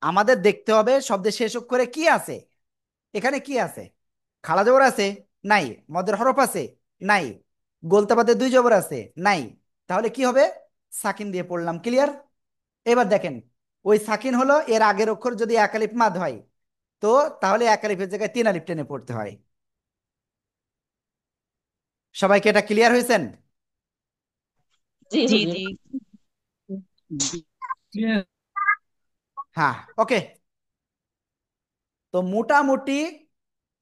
আমাদের দেখতে হবে শব্দের শেষ অক্ষরে কি আছে। এখানে কি আছে? খাড়া জবর আছে? নাই। মদের হরফ আছে? নাই। গোলতা বাদে দুই জবর আছে? নাই। তাহলে কি হবে? সাকিন দিয়ে পড়লাম। ক্লিয়ার? এবার দেখেন, ওই সাকিন হলো এর আগের অক্ষর যদি এক আলিফ মাদ হয়, তো তাহলে এক আলিফের জায়গায় 3 আলিফ টেনে পড়তে হয়। সবাইকে এটা ক্লিয়ার হয়েছেন? জি জি হুজুর। জি। ক্লিয়ার। হ্যাঁ, ওকে। তো মোটামুটি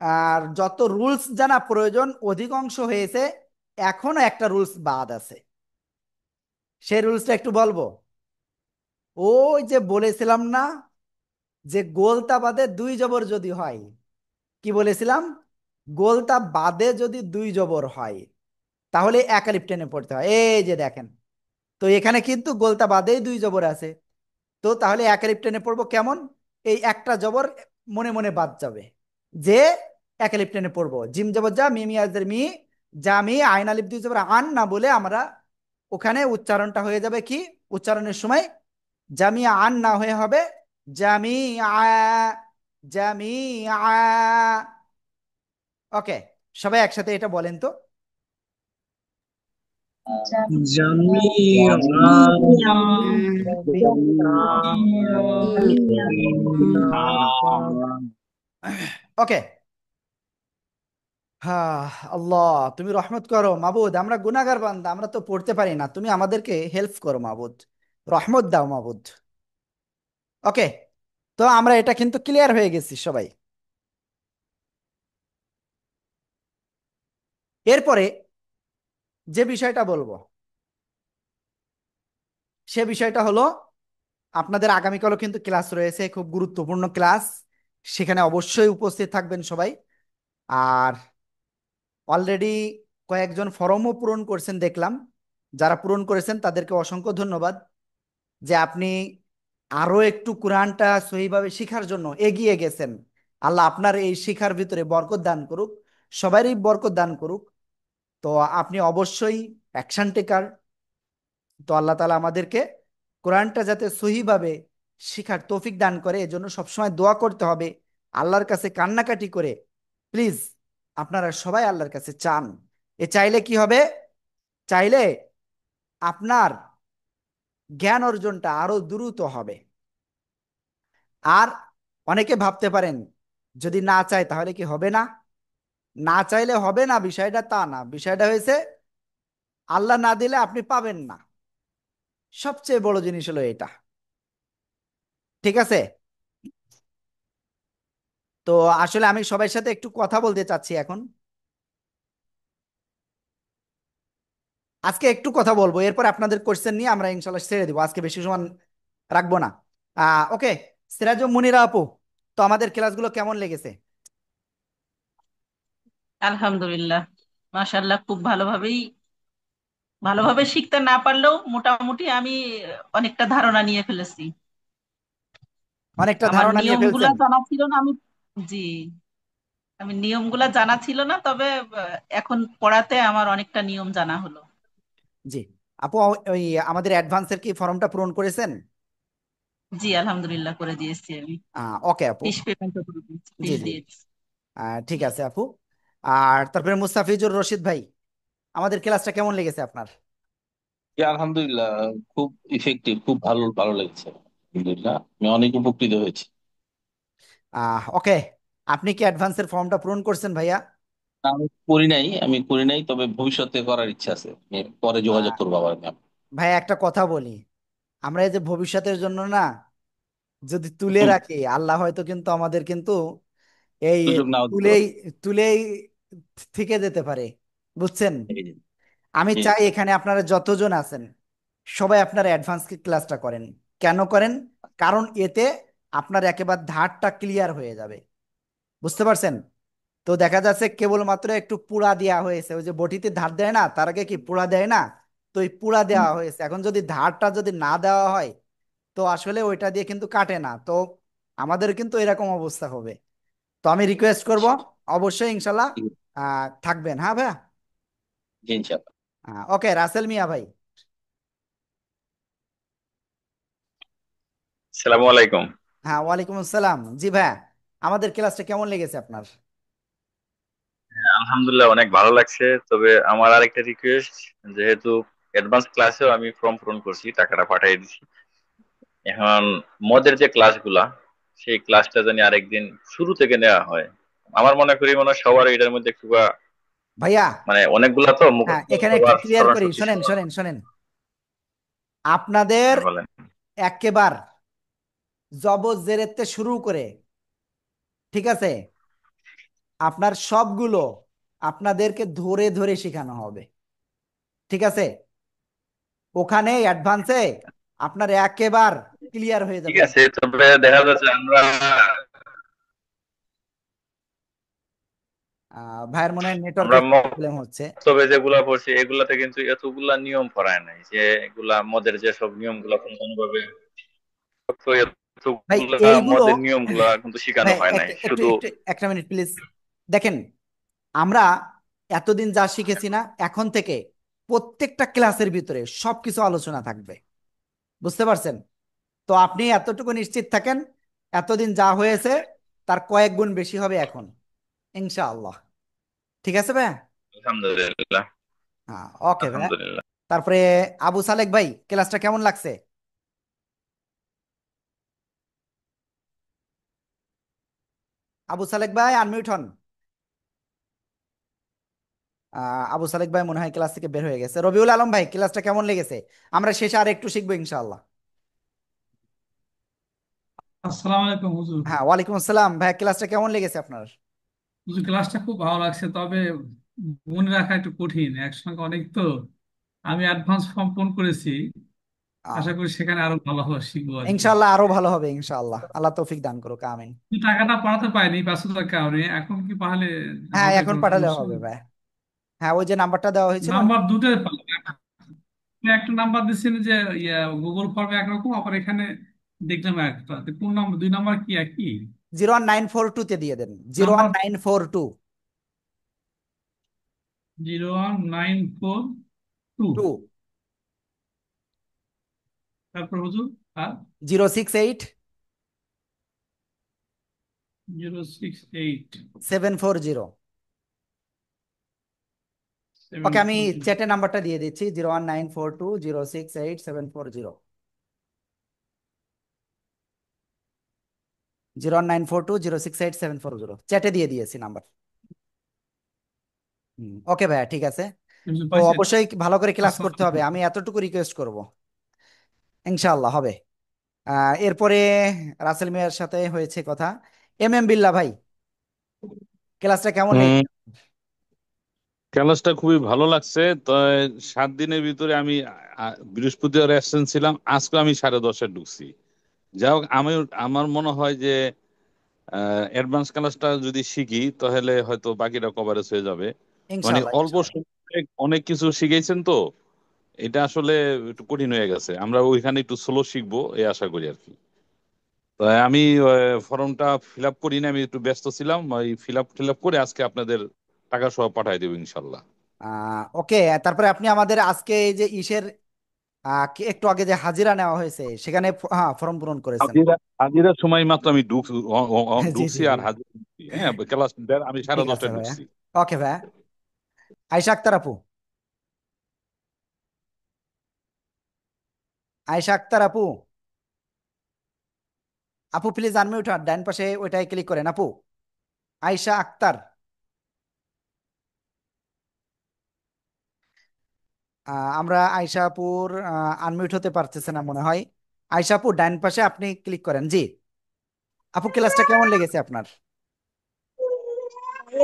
আর যত রুলস জানা প্রয়োজন অধিকাংশ হয়েছে, এখনো একটা রুলস বাদ আছে। সেই রুলসটা একটু বলবো। ওই যে বলেছিলাম না, যে গোলতা বাদে দুই জবর যদি হয়, কি বলেছিলাম? গোলতা বাদে যদি দুই জবর হয় তাহলে একালিফ টেনে পড়তে হয়। এই যে দেখেন, তো এখানে কিন্তু গোলতা বাদেই দুই জবর আছে। তো তাহলে একালিফ টেনে পড়বো কেমন? এই একটা জবর মনে মনে বাদ যাবে, যে একালিফ টেনে পড়বো। জিম জবর যা, মিম ইয়াজের মি, যা মি, আইন আলিফ দুই জবর আন না বলে আমরা ওখানে উচ্চারণটা হয়ে যাবে কি, উচ্চারণের সময় জামি আন না হয়ে হবে জামি আ, জামি আ। ওকে, সবাই একসাথে এটা বলেন তো। ওকে। হ্যাঁ, আল্লাহ তুমি রহমত করো মাবুদ, আমরা গুনাহগার বান্দা, আমরা তো পড়তে পারি না, তুমি আমাদেরকে হেল্প করো মাবুদ, রহমত দাও মাবুদ। ওকে, তো আমরা এটা কিন্তু ক্লিয়ার হয়ে গেছি সবাই। এরপরে যে বিষয়টা বলবো সে বিষয়টা হলো, আপনাদের আগামীকালও কিন্তু ক্লাস রয়েছে, খুব গুরুত্বপূর্ণ ক্লাস, সেখানে অবশ্যই উপস্থিত থাকবেন সবাই। আর অলরেডি কয়েকজন ফর্মও পূরণ করছেন দেখলাম, যারা পূরণ করেছেন তাদেরকে অসংখ্য ধন্যবাদ, যে আপনি আরো একটু কোরআনটা সহিভাবে শিখার জন্য এগিয়ে গেছেন। আল্লাহ আপনার এই শিখার ভিতরে বরকত দান করুক, সবারই বরকত দান করুক। তো আপনি অবশ্যই অ্যাকশন টেকার। তো আল্লাহ তাআলা আমাদেরকে কোরআনটা যাতে সহিভাবে শিখার তৌফিক দান করে, এজন্য সবসময় দোয়া করতে হবে, আল্লাহর কাছে কান্নাকাটি করে। প্লিজ আপনারা সবাই আল্লাহর কাছে চান। এ চাইলে কি হবে? চাইলে আপনার জ্ঞান অর্জনটা আরো দ্রুত হবে। আর অনেকে ভাবতে পারেন যদি না চায় তাহলে কি হবে না? না চাইলে হবে না, বিষয়টা তা না। বিষয়টা হয়েছে আল্লাহ না দিলে আপনি পাবেন না। সবচেয়ে বড় জিনিস হলো এটা। ঠিক আছে? তো আসলে আমি সবার সাথে একটু কথা বলতে চাচ্ছি এখন। আজকে একটু কথা বলবো, এরপর আপনাদের কোশ্চেন নিয়ে আমরা ইনশাল্লাহ ছেড়ে দিব, আজকে বেশি সময় রাখবো না। ওকে, সিরাজ ও মুনিরা আপু, তো আমাদের ক্লাসগুলো কেমন লেগেছে? আলহামদুলিল্লাহ, মাশাআল্লাহ, খুব ভালোভাবে শিখতে না পারলেও মোটামুটি আমি অনেকটা ধারণা নিয়ে ফেলেছি। অনেকটা আমার ধারণা নিয়ে নিয়মগুলা ফেলছেন? জানা ছিল না। জি, আমি নিয়মগুলা জানা ছিল না, তবে এখন পড়াতে আমার অনেকটা নিয়ম জানা হলো। জি আপু, ওই আমাদের অ্যাডভান্সের কি ফর্মটা পূরণ করেছেন? জি আলহামদুলিল্লাহ, করে দিয়েছি আমি। ওকে আপু। ফিস পেমেন্টও করে দিয়েছি, জি ফিস জি, দিয়েছি। ঠিক আছে আপু। আর তারপরে মুস্তাফিজুর রশিদ ভাই, আমাদের ক্লাসটা কেমন লেগেছে আপনার? আলহামদুলিল্লাহ, খুব ইফেক্টিভ, খুব ভালো ভালো লেগেছে। আলহামদুলিল্লাহ, আমি অনেক উপকৃত হয়েছি। ওকে, আপনি কি অ্যাডভান্সের ফর্মটা পূরণ করছেন ভাইয়া? আমি করি নাই, তবে ভবিষ্যতে করার ইচ্ছা আছে। আমি পরে যোগাযোগ আহ, করবো আবার ম্যাম। ভাইয়া একটা কথা বলি, আমরা এই যে ভবিষ্যতের জন্য না যদি তুলে রাখি, আল্লাহ হয়তো কিন্তু আমাদের কিন্তু এই সুযোগ নাও দিতে তুলেই পারে। তুলেই থেকে যেতে পারে, বুঝছেন? জি জি আমি জি। চাই এখানে আপনারা যতজন আছেন সবাই আপনারা অ্যাডভান্স ক্লাসটা করেন। কেন করেন? কারণ এতে আপনার একেবারে ধারটা ক্লিয়ার হয়ে যাবে, বুঝতে পারছেন? তো দেখা যাচ্ছে কেবলমাত্র একটু পুড়া দেওয়া হয়েছে, ওই যে বটিতে ধার দেয় না, তার আগে কি পুড়া দেয় না? তো এই পুড়া দেওয়া হয়েছে, এখন যদি ধারটা যদি না দেওয়া হয় তো আসলে ওইটা দিয়ে কিন্তু কাটে না। তো আমাদের কিন্তু এরকম অবস্থা হবে। তো আমি রিকোয়েস্ট করব, অবশ্যই ইনশাল্লাহ জি থাকবেন। হ্যাঁ ভাইয়া। জি, ইনশাআল্লাহ। ওকে, রাসেল মিয়া ভাই। সালামু আলাইকুম। হ্যাঁ, ওয়ালাইকুম আসসালাম। জি ভাইয়া, আমাদের ক্লাসটা কেমন লেগেছে আপনার? আলহামদুলিল্লাহ, অনেক ভালো লাগছে। তবে আমার আরেকটা রিকোয়েস্ট, যেহেতু অ্যাডভান্স ক্লাসেও আমি ফর্ম পূরণ করছি, টাকাটা পাঠিয়ে দিছি, এখন মদের যে ক্লাসগুলা, সেই ক্লাসটা জানি আরেকদিন শুরু থেকে নেওয়া হয়। আমার মনে হয় সবার এটার মধ্যে ভাইয়া, মানে অনেকগুলা তো হ্যাঁ মুখস্থ এখানে একটু সবার ক্লিয়ার স্মরণ করি, শক্তি শোনেন সবার। শোনেন শোনেন। আপনাদের বলেন। একেবার জবর জেরেতে শুরু করে, ঠিক আছে, আপনার সবগুলো আপনাদেরকে ধরে ধরে শেখানো হবে, ঠিক আছে? ওখানে অ্যাডভান্সে আপনার একেবার ক্লিয়ার হয়ে ঠিক যাবে। আছে, তবে দেখা যাচ্ছে আমরা ভাইয়ের মনে হয় আমরা নেটওয়ার্কের প্রবলেম হচ্ছে। তবে যেগুলা পড়ছি এগুলাতে কিন্তু এতগুলা নিয়ম পড়ায় নাই, যে এগুলা মদের যেসব নিয়ম গুলা কোনোভাবে ভাই এতগুলা এইগুলো, মদের নিয়ম গুলা কিন্তু শিখানো ভাই হয় নাই, একটু একটু শুধু একটু একটা মিনিট প্লিজ। দেখেন, আমরা এতদিন যা শিখেছি না, এখন থেকে প্রত্যেকটা ক্লাসের ভিতরে সবকিছু আলোচনা থাকবে, বুঝতে পারছেন? তো আপনি এতটুকু নিশ্চিত থাকেন, এতদিন যা হয়েছে তার কয়েক গুণ বেশি হবে এখন, ইনশাআল্লাহ। ঠিক আছে ভাই? আলহামদুলিল্লাহ। হ্যাঁ, ওকে ভাই। আলহামদুলিল্লাহ। তারপরে আবু সালেক ভাই, ক্লাসটা কেমন লাগছে? আবু সালেক ভাই আনমিউট হন। আবু সালেক ভাই মনে হয় ক্লাস থেকে বের হয়ে গেছে। রবিউল আলম ভাই, ক্লাসটা কেমন লেগেছে? আমরা শেষে আর একটু শিখবো ইনশাআল্লাহ। আসসালামু আলাইকুম হুজুর। হ্যাঁ, ওয়ালাইকুম আসসালাম ভাই, ক্লাসটা কেমন লেগেছে আপনার? হুজুর ক্লাসটা খুব ভালো লাগছে, তবে মনে রাখা একটু কঠিন, একসঙ্গে অনেক তো। আমি অ্যাডভান্স ফর্ম পূরণ করেছি, আহ, আশা করি সেখানে আরো ভালোভাবে শিখবো আর কি। ইনশাআল্লাহ আরো ভালো হবে, ইনশাআল্লাহ, আল্লাহ তৌফিক দান করুক, আমিন। কিন্তু টাকাটা পাঠাতে পারিনি ব্যস্ততার কারণে, এখন কি পাঠালে হ্যাঁ, হবে? এখন কোনো পাঠালে সমস্যা হবে হবে? ভাই। হ্যাঁ, ওই যে নাম্বারটা দেওয়া হয়েছিল না? নাম্বার দুটোই একটা নাম্বার দিচ্ছেন যে গুগল ফর্মে একরকম, আবার এখানে দেখলাম একটা, তো কোন নাম্বার, দুই নাম্বার কি একই? 01942 দিয়ে দেন, zero one number nine four two 01942, two তারপর হুজুর আর 068 068 740। সেভেন ওকে, আমি ফোর জিরো চ্যাটে নাম্বারটা দিয়ে দিচ্ছি, 01942 068 740। 01942 068 740 চ্যাটে দিয়ে দিয়েছি নাম্বার। ওকে ভাইয়া, ঠিক আছে। হুজুর তো পাইছেন? অবশ্যই ভালো করে ক্লাস করতে হবে, আসসালাম। আমি এতটুকু রিকোয়েস্ট করব। ইনশাআল্লাহ হবে। এরপরে রাসেল মিয়ার সাথে হয়েছে কথা। এম বিল্লাহ ভাই, ক্লাসটা কেমন হুম, লেগেছে? ক্লাসটা খুবই ভালো লাগছে। তো 7 দিনের ভিতরে আমি বৃহস্পতিবার অ্যাবসেন্ট ছিলাম, আজকে আমি 10:30 ঢুকছি। যাই হোক, আমি আমার মনে হয় যে অ্যাডভান্স ক্লাসটা যদি শিখি তাহলে হয়তো বাকিটা কভারেজ হয়ে যাবে। মানে ইনশাআল্লাহ, অল্প ইনশাআল্লাহ। সময়ে অনেক কিছু শিখাইছেন তো, এটা আসলে একটু কঠিন হয়ে গেছে, আমরা ওইখানে একটু স্লো শিখবো এই আশা করি আর কি। তো আমি ফর্মটা ফিল আপ করি না, আমি একটু ব্যস্ত ছিলাম, ওই ফিল আপ করে আজকে আপনাদের টাকা সহ পাঠিয়ে দেবো ইনশাল্লাহ। ওকে, তারপরে আপনি আমাদের আজকে এই যে ইসের একটু আগে যে হাজিরা নেওয়া হয়েছে সেখানে হ্যাঁ ফর্ম পূরণ করেছেন। হাজিরা হাজিরার সময় মাত্র আমি জি ঢুকছি জি জি, আর হাজির ঢুকছি। হ্যাঁ, ক্লাস আমি সাড়ে ঠিক আছে দশটায় ভাইয়া। ঢুকছি। ওকে ভাইয়া। আয়শা আক্তার আপু, আয়শা আক্তার আপু, আপু প্লিজ আনমিউট হন, ডান পাশে ওইটাই ক্লিক করেন আপু। আয়শা আক্তার। আমরা আয়শা আপুর আনমিউট হতে পারতেছে না মনে হয়। আয়শা আপু ডান পাশে আপনি ক্লিক করেন, জি। আপু ক্লাসটা কেমন লেগেছে আপনার?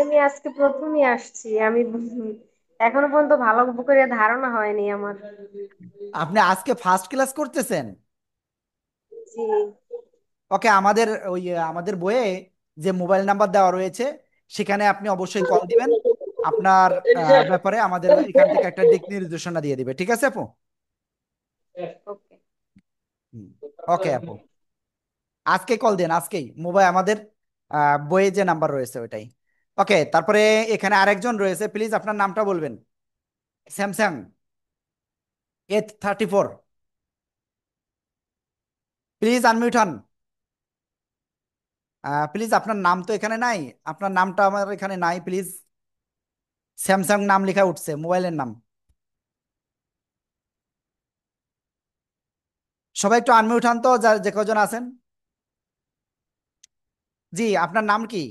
আমি আজকে প্রথমই আসছি, আমি এখনো পর্যন্ত ভালো করে ধারণা হয়নি আমার। আপনি আজকে ফার্স্ট ক্লাস করতেছেন? জি। ওকে, আমাদের ওই আমাদের বইয়ে যে মোবাইল নাম্বার দেওয়া রয়েছে সেখানে আপনি অবশ্যই কল দিবেন, আপনার ব্যাপারে আমাদের এখান থেকে একটা দিক নির্দেশনা দিয়ে দিবে, ঠিক আছে আপু? ওকে। ওকে আপু, আজকে কল দেন, আজকেই মোবাইল আমাদের বইয়ে যে নাম্বার রয়েছে ওইটাই। ওকে, তারপরে এখানে আরেকজন রয়েছে, প্লিজ আপনার নামটা বলবেন। স্যামসাং A34, প্লিজ আনমিউট হন। প্লিজ আপনার নাম তো এখানে নাই, আপনার নামটা আমার এখানে নাই প্লিজ। স্যামসাং নাম লেখা উঠছে, মোবাইলের নাম। সবাই একটু আনমিউট হন তো, যে কজন আছেন। জি, আপনার নাম কি?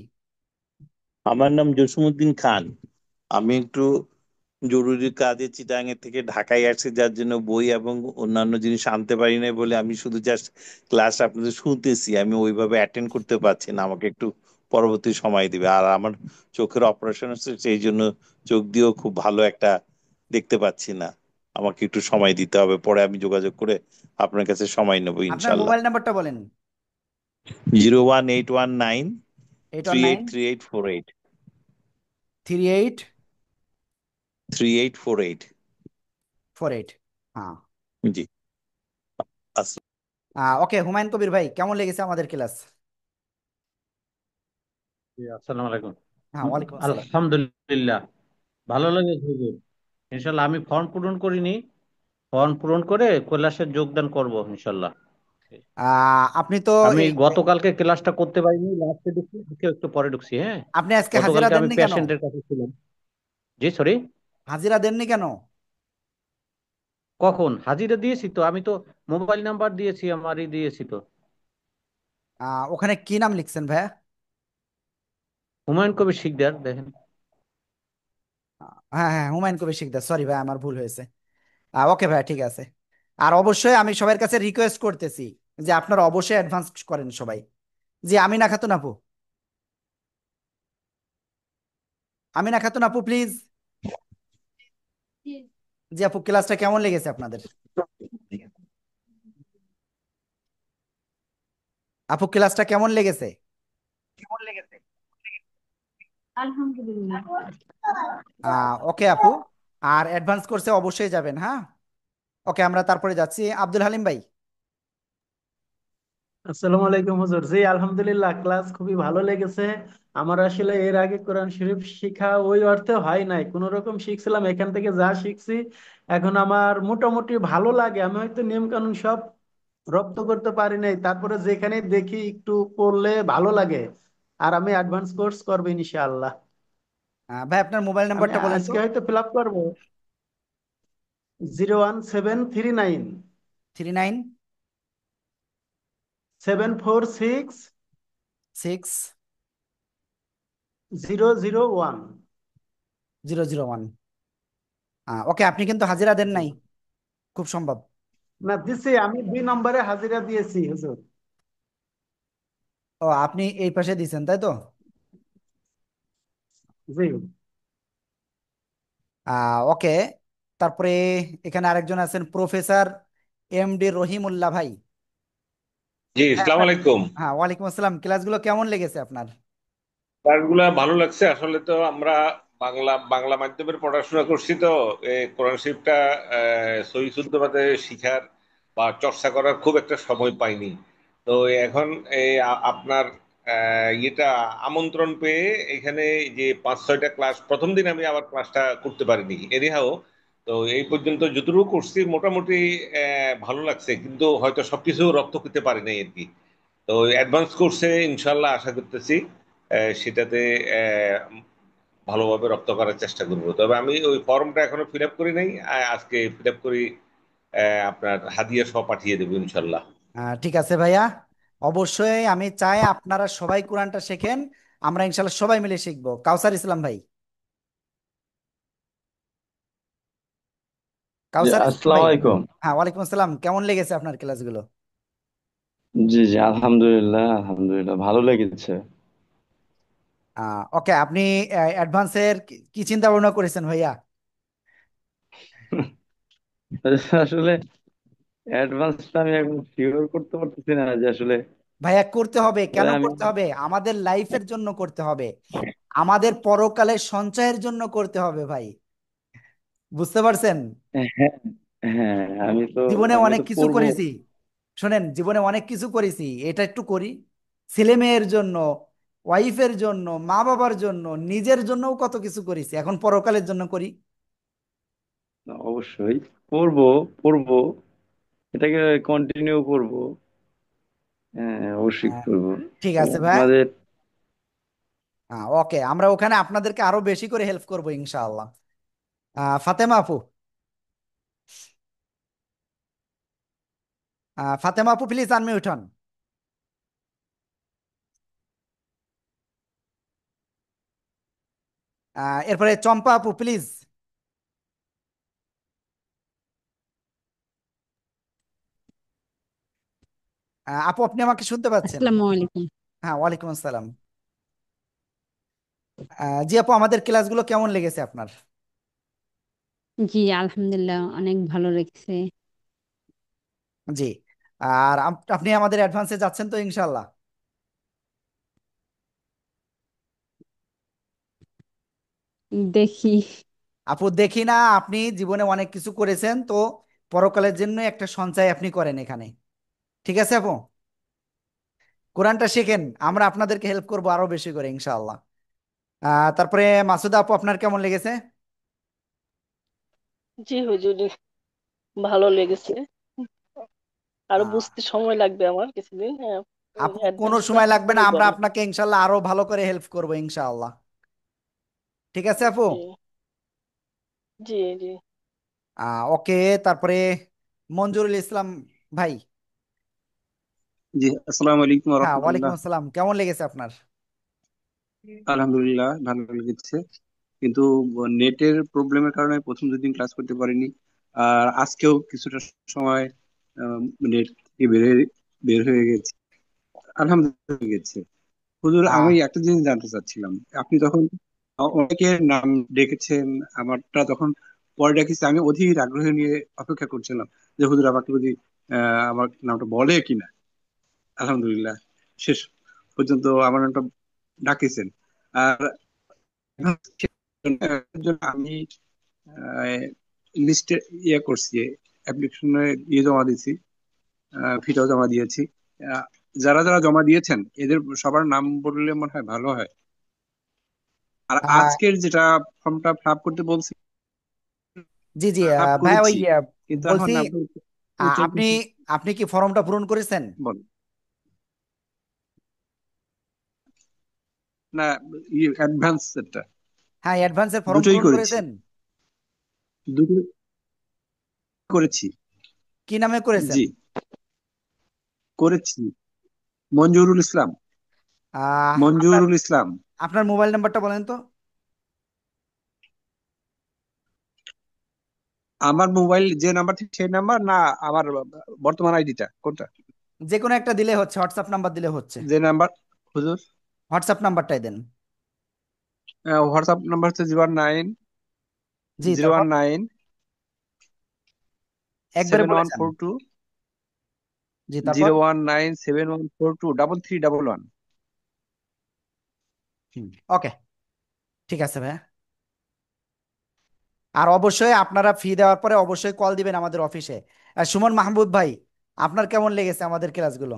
আমার নাম জসিমউদ্দিন খান। আমি একটু জরুরি কাজে চিটাগাং থেকে ঢাকায় আসছি, যার জন্য বই এবং অন্যান্য জিনিস আনতে পারি নাই বলে আমি শুধু জাস্ট ক্লাস আপনাদের শুনতেছি, আমি ওইভাবে অ্যাটেন্ড করতে পারছি না। আমাকে একটু পরবর্তী সময় দিবে। আর আমার চোখের অপারেশন হচ্ছে, সেই জন্য চোখ দিয়েও খুব ভালো একটা দেখতে পাচ্ছি না। আমাকে একটু সময় দিতে হবে, পরে আমি যোগাযোগ করে আপনার কাছে সময় নেবো আপনার ইনশাল্লাহ। মোবাইল নাম্বারটা বলেন। 01819 eight one three nine eight three eight four eight three eight 3848। 48। হ্যাঁ। জি। আস- ওকে, হুমায়ুন কবির ভাই, কেমন লেগেছে আমাদের ক্লাস? জি, আসসালামু আলাইকুম। হ্যাঁ, ওয়ালাইকুম আসসালাম। আলহামদুলিল্লাহ, ভালো লেগেছে হুজুর। ইনশাল্লাহ আমি ফর্ম পূরণ করিনি, ফর্ম পূরণ করে ক্লাসে যোগদান করব ইনশাল্লাহ। আপনি তো আমি এই গতকালকে ক্লাসটা করতে পারিনি, লাস্টে ঢুকছি, ঢুকে একটু পরে ঢুকছি। হ্যাঁ, আপনি আজকে হাজিরা গতকালকে আমি দেননি কেন? পেশেন্টের কাছে ছিলাম। জি সরি, হাজিরা দেননি কেন? কখন হাজিরা দিয়েছি? তো আমি তো মোবাইল নাম্বার দিয়েছি, আমারই দিয়েছি তো। ওখানে কি নাম লিখছেন ভাইয়া? হুমায়ুন কবির শিকদার, দেখেন। হ্যাঁ হ্যাঁ, হুমায়ুন কবির শিকদার, সরি ভাই, আমার ভুল হয়েছে। ওকে ভাইয়া, ঠিক আছে। আর অবশ্যই আমি সবার কাছে রিকোয়েস্ট করতেছি যে আপনারা অবশ্যই অ্যাডভান্স করেন সবাই। জি, আমিনা খাতুন আপু, আমিনা খাতুন আপু প্লিজ। জি আপু, ক্লাসটা কেমন লেগেছে আপনাদের? আপু, ক্লাসটা কেমন লেগেছে? আলহামদুলিল্লাহ। ওকে আপু, আর অ্যাডভান্স কোর্সে অবশ্যই যাবেন, হ্যাঁ? ওকে, আমরা তারপরে যাচ্ছি। আব্দুল হালিম ভাই। আসসালামু আলাইকুম হুজুর। জি আলহামদুলিল্লাহ, ক্লাস খুবই ভালো লেগেছে। আমার আসলে এর আগে কোরআন শরীফ শিখা ওই অর্থে হয় নাই, কোন রকম শিখছিলাম, এখান থেকে যা শিখছি এখন আমার মোটামুটি ভালো লাগে। আমি হয়তো নিয়ম কানুন সব রপ্ত করতে পারি নাই, তারপরে যেখানে দেখি একটু পড়লে ভালো লাগে। আর আমি অ্যাডভান্স কোর্স করবো ইনশাআল্লাহ। ভাই, আপনার মোবাইল আমি নাম্বারটা বলেন তো। আজকে হয়তো ফিল আপ করবো। 01739 39 746 6 001। 001। ওকে, আপনি কিন্তু হাজিরা দেন জি নাই, খুব সম্ভব। না, দিছি, আমি 2 নম্বরে হাজিরা দিয়েছি হুজুর। ও, আপনি এই পাশে দিছেন তাই তো? জি। ওকে। তারপরে এখানে আরেকজন আছেন, প্রফেসর এমডি রহিমুল্লাহ ভাই। জি, হ্যাঁ আসসালামু ভাই। আলাইকুম। হ্যাঁ, ওয়ালাইকুম আসসালাম। ক্লাসগুলো কেমন লেগেছে আপনার? ক্লাসগুলো ভালো লাগছে। আসলে তো আমরা বাংলা বাংলা মাধ্যমের পড়াশোনা করছি, তো এই কোরআন শরীফটা সহি শুদ্ধভাবে শিখার বা চর্চা করার খুব একটা সময় পাইনি। তো এখন এই আপনার ইয়েটা আমন্ত্রণ পেয়ে এখানে যে 5-6টা ক্লাস, প্রথম দিন আমি আবার ক্লাসটা করতে পারিনি এনিহাও। তো এই পর্যন্ত যতটুকু করছি মোটামুটি ভালো লাগছে, কিন্তু হয়তো সবকিছু রপ্ত করতে পারি নাই আর কি। তো অ্যাডভান্স কোর্সে ইনশাল্লাহ আশা করতেছি সেটাতে আহ, ভালোভাবে রপ্ত করার চেষ্টা করব। তবে আমি ওই ফর্মটা এখনো ফিল আপ করি নাই, আজকে ফিল আপ করি, আপনার হাদিয়া সহ পাঠিয়ে দেবো ইনশাল্লাহ। ঠিক আছে ভাইয়া, অবশ্যই আমি চাই আপনারা সবাই কোরআনটা শেখেন। আমরা ইনশাল্লাহ সবাই মিলে শিখবো। কাউসার ইসলাম ভাই। জি কাউসার ইসলাম আসসালামু ভাই। আলাইকুম। হ্যাঁ, ওয়ালাইকুম আসসালাম। কেমন লেগেছে আপনার ক্লাসগুলো? জি জি আলহামদুলিল্লাহ, আলহামদুলিল্লাহ ভালো লেগেছে। ওকে, আপনি অ্যাডভান্সের কি চিন্তা ভাবনা করেছেন ভাইয়া? আসলে অ্যাডভান্সটা আমি এখন শিওর করতে পারতেছি না যে আসলে ভাইয়া, করতে হবে। কেন আমি করতে হবে? আমাদের লাইফের জন্য করতে হবে, আমাদের পরকালের সঞ্চয়ের জন্য করতে হবে ভাই। বুঝতে পারছেন? হ্যাঁ, হ্যাঁ আমি তো জীবনে আমি অনেক তো কিছু পড়বো। করেছি। শোনেন, জীবনে অনেক কিছু করেছি, এটা একটু করি। ছেলে মেয়ের জন্য, ওয়াইফের জন্য, মা বাবার জন্য, নিজের জন্যও কত কিছু করেছি, এখন পরকালের জন্য করি। অবশ্যই পড়বো, পড়বো, এটাকে কন্টিনিউ করবো। হ্যাঁ অবশ্যই আহ, করবো। ঠিক তো আছে ভাই। আমাদের ওকে, আমরা ওখানে আপনাদেরকে আরো বেশি করে হেল্প করবো ইনশাআল্লাহ। ফাতেমা আপু। ফাতেমা আপু প্লিজ আনমিউট হন। এরপরে চম্পা আপু প্লিজ। আপু আপনি আমাকে শুনতে পাচ্ছেন? আসসালামু আলাইকুম। হ্যাঁ, ওয়ালাইকুম আসসালাম। জি আপু, আমাদের ক্লাসগুলো কেমন লেগেছে আপনার? জি আলহামদুলিল্লাহ অনেক ভালো লেগেছে। জি। আর আপনি আমাদের অ্যাডভান্সে যাচ্ছেন তো ইনশাল্লাহ? দেখি। আপু দেখি না, আপনি জীবনে অনেক কিছু করেছেন তো, পরকালের জন্য একটা সঞ্চয় আপনি করেন এখানে। ঠিক আছে আপু, কোরআনটা শেখেন, আমরা আপনাদেরকে হেল্প করবো আরো বেশি করে ইনশাআল্লাহ। তারপরে মাসুদা আপু, আপনার কেমন লেগেছে? জি হুজুর, ভালো লেগেছে। আরো আহ, বুঝতে সময় লাগবে আমার কিছুদিন। আপু কোনো অ্যাডভান্সটা সময় লাগবে না, পরে আমরা বলেন। আপনাকে ইনশাল্লাহ আরো ভালো করে হেল্প করবো ইনশাআল্লাহ। ঠিক আছে আপু। জি জি জি। ওকে। তারপরে মঞ্জুরুল ইসলাম ভাই। জি, আসসালামু আলাইকুম হ্যাঁ, ওয়ালাইকুম রহমতুল্লাহ। আসসালাম, কেমন লেগেছে আপনার? আলহামদুলিল্লাহ ভালো লেগেছে, কিন্তু নেটের প্রবলেমের কারণে প্রথম দুদিন ক্লাস করতে পারিনি। আর আজকেও কিছুটা সময় নেট থেকে বের হয়ে গেছে। আলহামদুলিল্লাহ গেছে। হুজুর, আমি আহ একটা জিনিস জানতে চাচ্ছিলাম। আপনি তখন অনেকের নাম ডেকেছেন, আমারটা তখন পরে ডেকেছে, আমি অধীর আগ্রহ নিয়ে অপেক্ষা করছিলাম যে হুজুর আমাকে যদি আমার নামটা বলে কিনা। আলহামদুলিল্লাহ শেষ পর্যন্ত আমার নামটা ডাকিছেন। আর এর জন্য আমি লিস্টে করছি, অ্যাপ্লিকেশনে জমা দিয়েছি, ফিটাও জমা দিয়েছি। আহ, যারা যারা জমা দিয়েছেন এদের সবার নাম বললে মনে হয় ভালো হয়। আর আহ, আজকের যেটা ফর্মটা ফিল আপ করতে বলছি, জি জি, ফিল আপ ভাই ওই করেছি, কিন্তু এখন বলছি, নামটা উচ্চারণ আপনি আপনি কি ফর্মটা পূরণ করেছেন? বল না, অ্যাডভান্স সেটটা হ্যাঁ, অ্যাডভান্সের ফর্ম দুটোই পূরণ করেছি, করেছেন? দুটো করেছি। কি নামে করেছেন? জি, করেছি। মঞ্জুরুল ইসলাম। আপনার মঞ্জুরুল ইসলাম। আপনার মোবাইল নাম্বারটা বলেন তো। আমার মোবাইল যে নাম্বার থেকে সেই নাম্বার না, আমার বর্তমান আইডিটা কোনটা? যে কোনো একটা দিলে হচ্ছে, হোয়াটসঅ্যাপ নাম্বার দিলে হচ্ছে। যে নাম্বার হুজুর, হোয়াটসঅ্যাপ নাম্বারটাই দেন। হোয়াটসঅ্যাপ নাম্বার হচ্ছে 09 জি, তারপর 019 একবারে বলেছেন। 7142 জি, তারপর 019 7142 3311। ওকে, ঠিক আছে ভাই। আর অবশ্যই আপনারা ফি দেওয়ার পরে অবশ্যই কল দিবেন আমাদের অফিসে। সুমন মাহমুদ ভাই, আপনার কেমন লেগেছে আমাদের ক্লাসগুলো?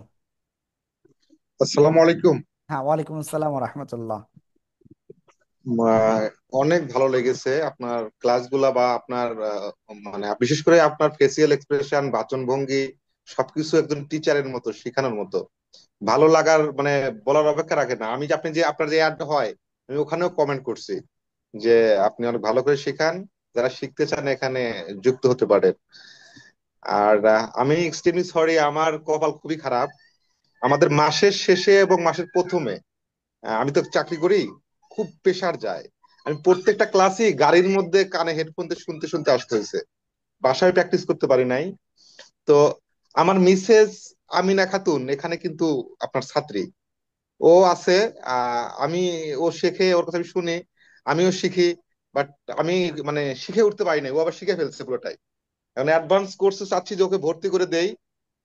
আসসালামু আলাইকুম। হ্যাঁ, ওয়ালাইকুম আসসালাম রহমতুল্লাহ। আহ, অনেক ভালো লেগেছে আপনার ক্লাসগুলা, বা আপনার মানে বিশেষ করে আপনার ফেসিয়াল এক্সপ্রেশন, বাচনভঙ্গি সবকিছু একজন টিচারের মতো শেখানোর মতো। ভালো লাগার মানে বলার অপেক্ষা রাখে না। আমি যে আপনি যে আপনার যে অ্যাড হয়, আমি ওখানেও কমেন্ট করছি যে আপনি অনেক ভালো করে শেখান, যারা শিখতে চান এখানে যুক্ত হতে পারেন। আর আমি এক্সট্রিমলি সরি, আমার কপাল খুবই খারাপ। আমাদের মাসের শেষে এবং মাসের প্রথমে, আমি তো চাকরি করি, খুব প্রেসার যায়। আমি প্রত্যেকটা ক্লাসই গাড়ির মধ্যে কানে হেডফোন দিয়ে শুনতে শুনতে আসতে হয়েছে, বাসায় প্র্যাকটিস করতে পারি নাই। তো আমার মিসেস আমিনা খাতুন এখানে কিন্তু আপনার ছাত্রী, ও আছে। আমি, ও শেখে, ওর কথা আমি শুনি, আমিও শিখি। বাট আমি মানে শিখে উঠতে পারি নাই, ও আবার শিখে ফেলছে পুরোটাই। এখন অ্যাডভান্স কোর্সে চাচ্ছি যে ওকে ভর্তি করে দেই,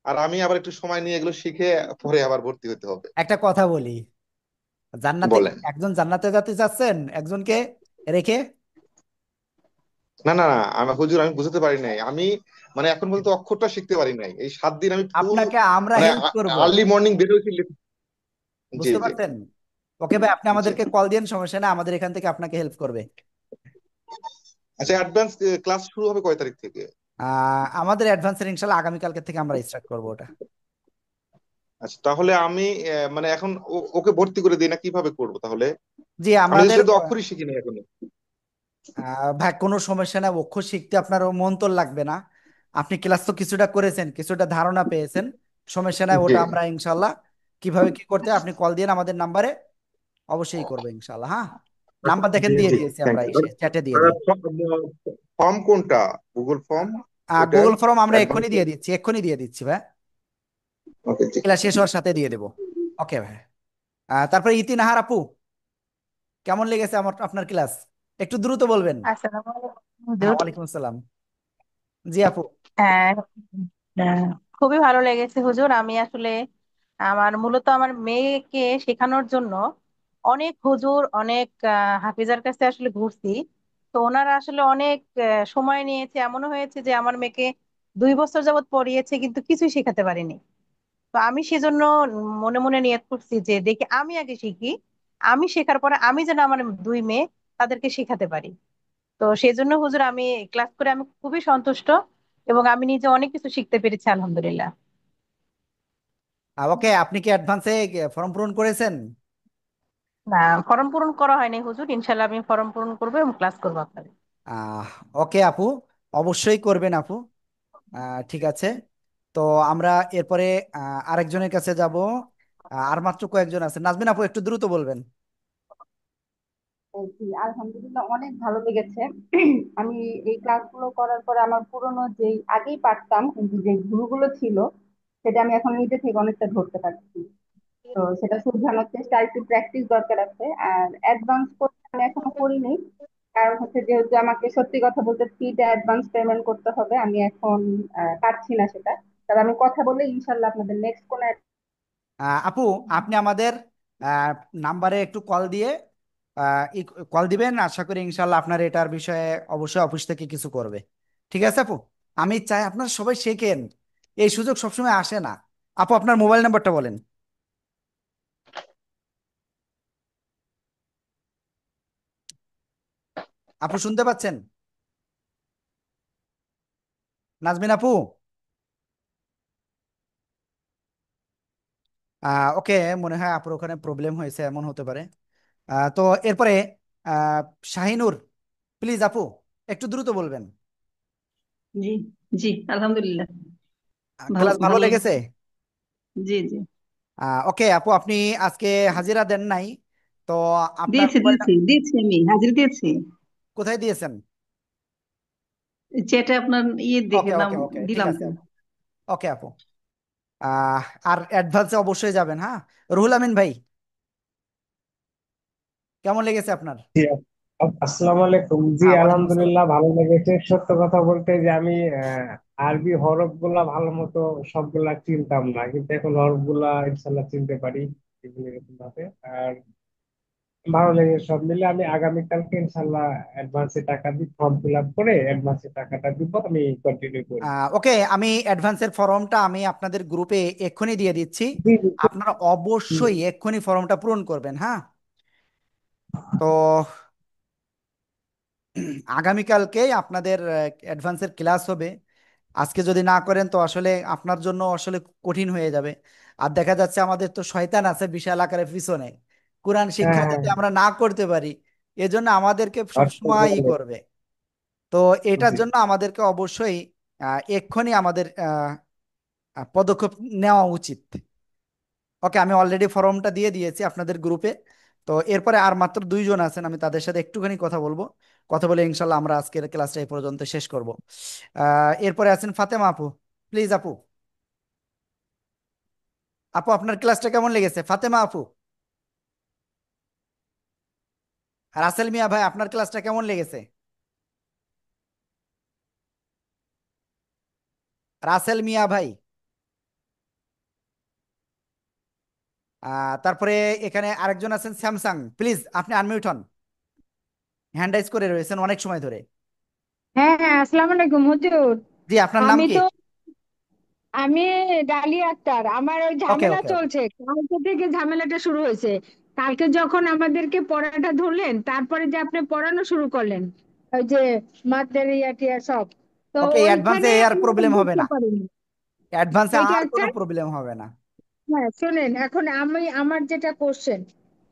আর আমি আবার একটু সময় নিয়ে এগুলো শিখে পরে আবার ভর্তি হতে হবে। একটা কথা বলি, জান্নাতে বলেন। একজন জান্নাতে যেতে চাচ্ছেন একজনকে রেখে? না না না, আমার হুজুর আমি বুঝতে পারি নাই। আমি মানে এখন পর্যন্ত অক্ষরটা শিখতে পারি নাই। এই 7 দিন আমি ফুল আপনাকে আমরা মানে হেল্প করব, আর্লি মর্নিং বের হয়েছি। জি বুঝতে জি পারছেন? ওকে ভাই, আপনি জি। আমাদেরকে কল দিন, সমস্যা না, আমাদের এখান থেকে আপনাকে হেল্প করবে। আচ্ছা, অ্যাডভান্স ক্লাস শুরু হবে কয় তারিখ থেকে? আমাদের অ্যাডভান্সের ইনশাল্লাহ আগামীকালকে থেকে আমরা স্টার্ট করবো ওটা। আচ্ছা, তাহলে আমি মানে এখন ওকে ভর্তি করে দিই না, কিভাবে করব তাহলে? জি, আমি তো আমাদের যেহেতু অক্ষরই শিখিনি এখনো। ভাই কোনো সমস্যা না, অক্ষর শিখতে আপনার মন তো লাগবে না। আপনি ক্লাস তো কিছুটা করেছেন, কিছুটা ধারণা পেয়েছেন, সমস্যা নাই, জি ওটা আমরা ইনশাল্লাহ কিভাবে কি করতে হয় আপনি কল দিন আমাদের নাম্বারে, অবশ্যই করবো ইনশাল্লাহ। হ্যাঁ, নাম্বার দেখেন জি দিয়ে জি, দিয়েছি থ্যাংক আমরা, ইউ। এসে চ্যাটে দিয়ে দিই। ফর্ম কোনটা? গুগল ফর্ম ওটাই? গুগল ফর্ম আমরা এক্ষুনি অ্যাডভান্স? দিয়ে দিচ্ছি, এক্ষুনি দিয়ে দিচ্ছি ভাই। ওকে, ঠিক ক্লাস আছে। শেষ হওয়ার সাথে দিয়ে দেবো। ওকে ভাই। তারপরে ইতিনাহার আপু, কেমন লেগেছে আমার আপনার ক্লাস? একটু দ্রুত বলবেন। আসসালামু আলাইকুম হ্যাঁ, হুজুর। ওয়ালাইকুম আসসালাম। জি আপু। হ্যাঁ, খুবই ভালো লেগেছে হুজুর। আমি আসলে মূলত আমার মেয়েকে শেখানোর জন্য অনেক হুজুর, অনেক হাফিজার কাছে আসলে ঘুরছি। তো ওনারা আসলে অনেক সময় নিয়েছে, এমনও হয়েছে যে আমার মেয়েকে 2 বছর যাবত পড়িয়েছে কিন্তু কিছুই শেখাতে পারিনি। তো আমি সেজন্য মনে মনে নিয়ত করছি যে দেখি আমি আগে শিখি, আমি শেখার পরে আমি যেন আমার 2 মেয়ে তাদেরকে শেখাতে পারি। তো সেই জন্য হুজুর আমি ক্লাস করে আমি খুবই সন্তুষ্ট, এবং আমি নিজে অনেক কিছু শিখতে পেরেছি আলহামদুলিল্লাহ। ওকে, আপনি কি অ্যাডভান্সে ফর্ম পূরণ করেছেন? না, ফর্ম পূরণ করা হয়নি হুজুর, ইনশাল্লাহ আমি ফর্ম পূরণ করবো এবং ক্লাস করবো আপনাদের। আহ ওকে আপু, অবশ্যই করবেন আপু। ঠিক আছে। তো আমরা এরপরে আরেকজনের কাছে যাব। আর মাত্র কয়েকজন আছে। নাজমিন আপু, একটু দ্রুত বলবেন। জি, আলহামদুলিল্লাহ অনেক ভালো লেগেছে। আমি এই ক্লাসগুলো করার পরে আমার পুরোনো যেই আগেই পারতাম কিন্তু যে ভুলগুলো ছিল সেটা আমি এখন নিজে থেকে অনেকটা ধরতে পারছি। তো সেটা শুধরানোর চেষ্টা, একটু প্র্যাকটিস দরকার আছে। আর অ্যাডভান্স কোর্স আমি এখনো করিনি, কারণ হচ্ছে যেহেতু আমাকে সত্যি কথা বলতে ফ্রিতে অ্যাডভান্স পেমেন্ট করতে হবে, আমি এখন পারছি না সেটা। তবে আমি কথা বলে ইনশাল্লাহ আপনাদের নেক্সট কোনো আপু, আপনি আমাদের নাম্বারে একটু কল দিয়ে কল দিবেন। আশা করি ইনশাল্লাহ আপনার এটার বিষয়ে অবশ্যই অফিস থেকে কিছু করবে। ঠিক আছে আপু? আমি চাই আপনারা সবাই শেখেন, এই সুযোগ সবসময় আসে না। আপু, আপনার মোবাইল নাম্বারটা বলেন। আপু শুনতে পাচ্ছেন? নাজমিন আপু। ওকে, মনে হয় আপুর ওখানে প্রবলেম হয়েছে, এমন হতে পারে। তো এরপরে আহ, শাহিনুর, প্লিজ আপু একটু দ্রুত বলবেন। জি, জি, আলহামদুলিল্লাহ ক্লাস ভালো ভালো লেগেছে? লেগেছে। জি, জি, ওকে আপু, আপনি আজকে হাজিরা দেন নাই তো? আপনার দিয়েছি মোবাইলটা দিয়েছি দিয়েছি, আমি হাজির দিয়েছি। কোথায় দিয়েছেন? চ্যাটে আপনার ইয়ে দেখে ওকে নাম ওকে ওকে, ঠিক দিলাম আছে তো। আপু। ওকে আপু। আর অ্যাডভান্সে অবশ্যই যাবেন, হ্যাঁ। রুহুল আমিন ভাই, কেমন লেগেছে আপনার? জি, আসসালামু আলাইকুম। জি, হ্যাঁ, ওয়ালাইকুম আসসালাম। আলহামদুলিল্লাহ ভালো লেগেছে। সত্য কথা বলতে যে আমি আরবি হরফ গুলা ভালো মতো সবগুলা চিনতাম না, কিন্তু এখন হরফ গুলা ইনশাল্লাহ চিনতে পারি এগুলো এরকম ভাবে। আর ভালো লেগেছে সব মিলে। আমি আগামীকালকে ইনশাল্লাহ অ্যাডভান্সে টাকা দিই, ফর্ম ফিল আপ করে অ্যাডভান্সে টাকাটা দিব, আমি কন্টিনিউ করবো। ওকে, আমি অ্যাডভান্সের ফর্মটা আমি আপনাদের গ্রুপে এক্ষুনি দিয়ে দিচ্ছি। জি জি আপনারা জি। অবশ্যই এক্ষুনি ফর্মটা পূরণ করবেন, হ্যাঁ। তো আগামীকালকে আপনাদের অ্যাডভান্সের ক্লাস হবে। আজকে যদি না করেন তো আসলে আপনার জন্য আসলে কঠিন হয়ে যাবে। আর দেখা যাচ্ছে আমাদের তো শয়তান আছে বিশাল আকারের পিছনে, কোরআন হ্যাঁ শিক্ষা হ্যাঁ যাতে আমরা না করতে পারি এজন্য আমাদেরকে সবসময় ই হ্যাঁ, করবে। তো এটার জি জন্য আমাদেরকে অবশ্যই এক্ষুনি আমাদের পদক্ষেপ নেওয়া উচিত। ওকে, আমি অলরেডি ফর্মটা দিয়ে দিয়েছি আপনাদের গ্রুপে। তো এরপরে আর মাত্র 2 জন আছেন, আমি তাদের সাথে একটুখানি কথা বলবো। কথা বলে ইনশাল্লাহ আমরা আজকের ক্লাসটা এই পর্যন্ত শেষ করব। এরপরে আছেন ফাতেমা আপু, প্লিজ আপু। আপু, আপনার ক্লাসটা কেমন লেগেছে? ফাতেমা আপু। রাসেল মিয়া ভাই, আপনার ক্লাসটা কেমন লেগেছে? রাসেল মিয়া ভাই। তারপরে এখানে আরেকজন আছেন স্যামসাং, প্লিজ আপনি আনমিউট হন। হ্যান্ড রাইজ করে রয়েছেন অনেক সময় ধরে। হ্যাঁ হ্যাঁ, আসসালামু আলাইকুম হুজুর। জি, আপনার নাম আমি কি? তো আমি ডালিয়া আক্তার। আমার ওই ওকে ঝামেলা ওকে ওকে। চলছে, কালকে থেকে ঝামেলাটা শুরু হয়েছে। কালকে যখন আমাদেরকে পড়াটা ধরলেন, তারপরে যে আপনি পড়ানো শুরু করলেন ওই যে মাদ্দের ইয়া টিয়া সব, তো ওকে, ওইখানে অ্যাডভান্সে আর আমি আর প্রবলেম হবে বুঝতে না। পারিনি। অ্যাডভান্সে এইটা আর কোনো আক্তার। প্রবলেম হবে না। হ্যাঁ শোনেন, এখন আমার যেটা কোশ্চেন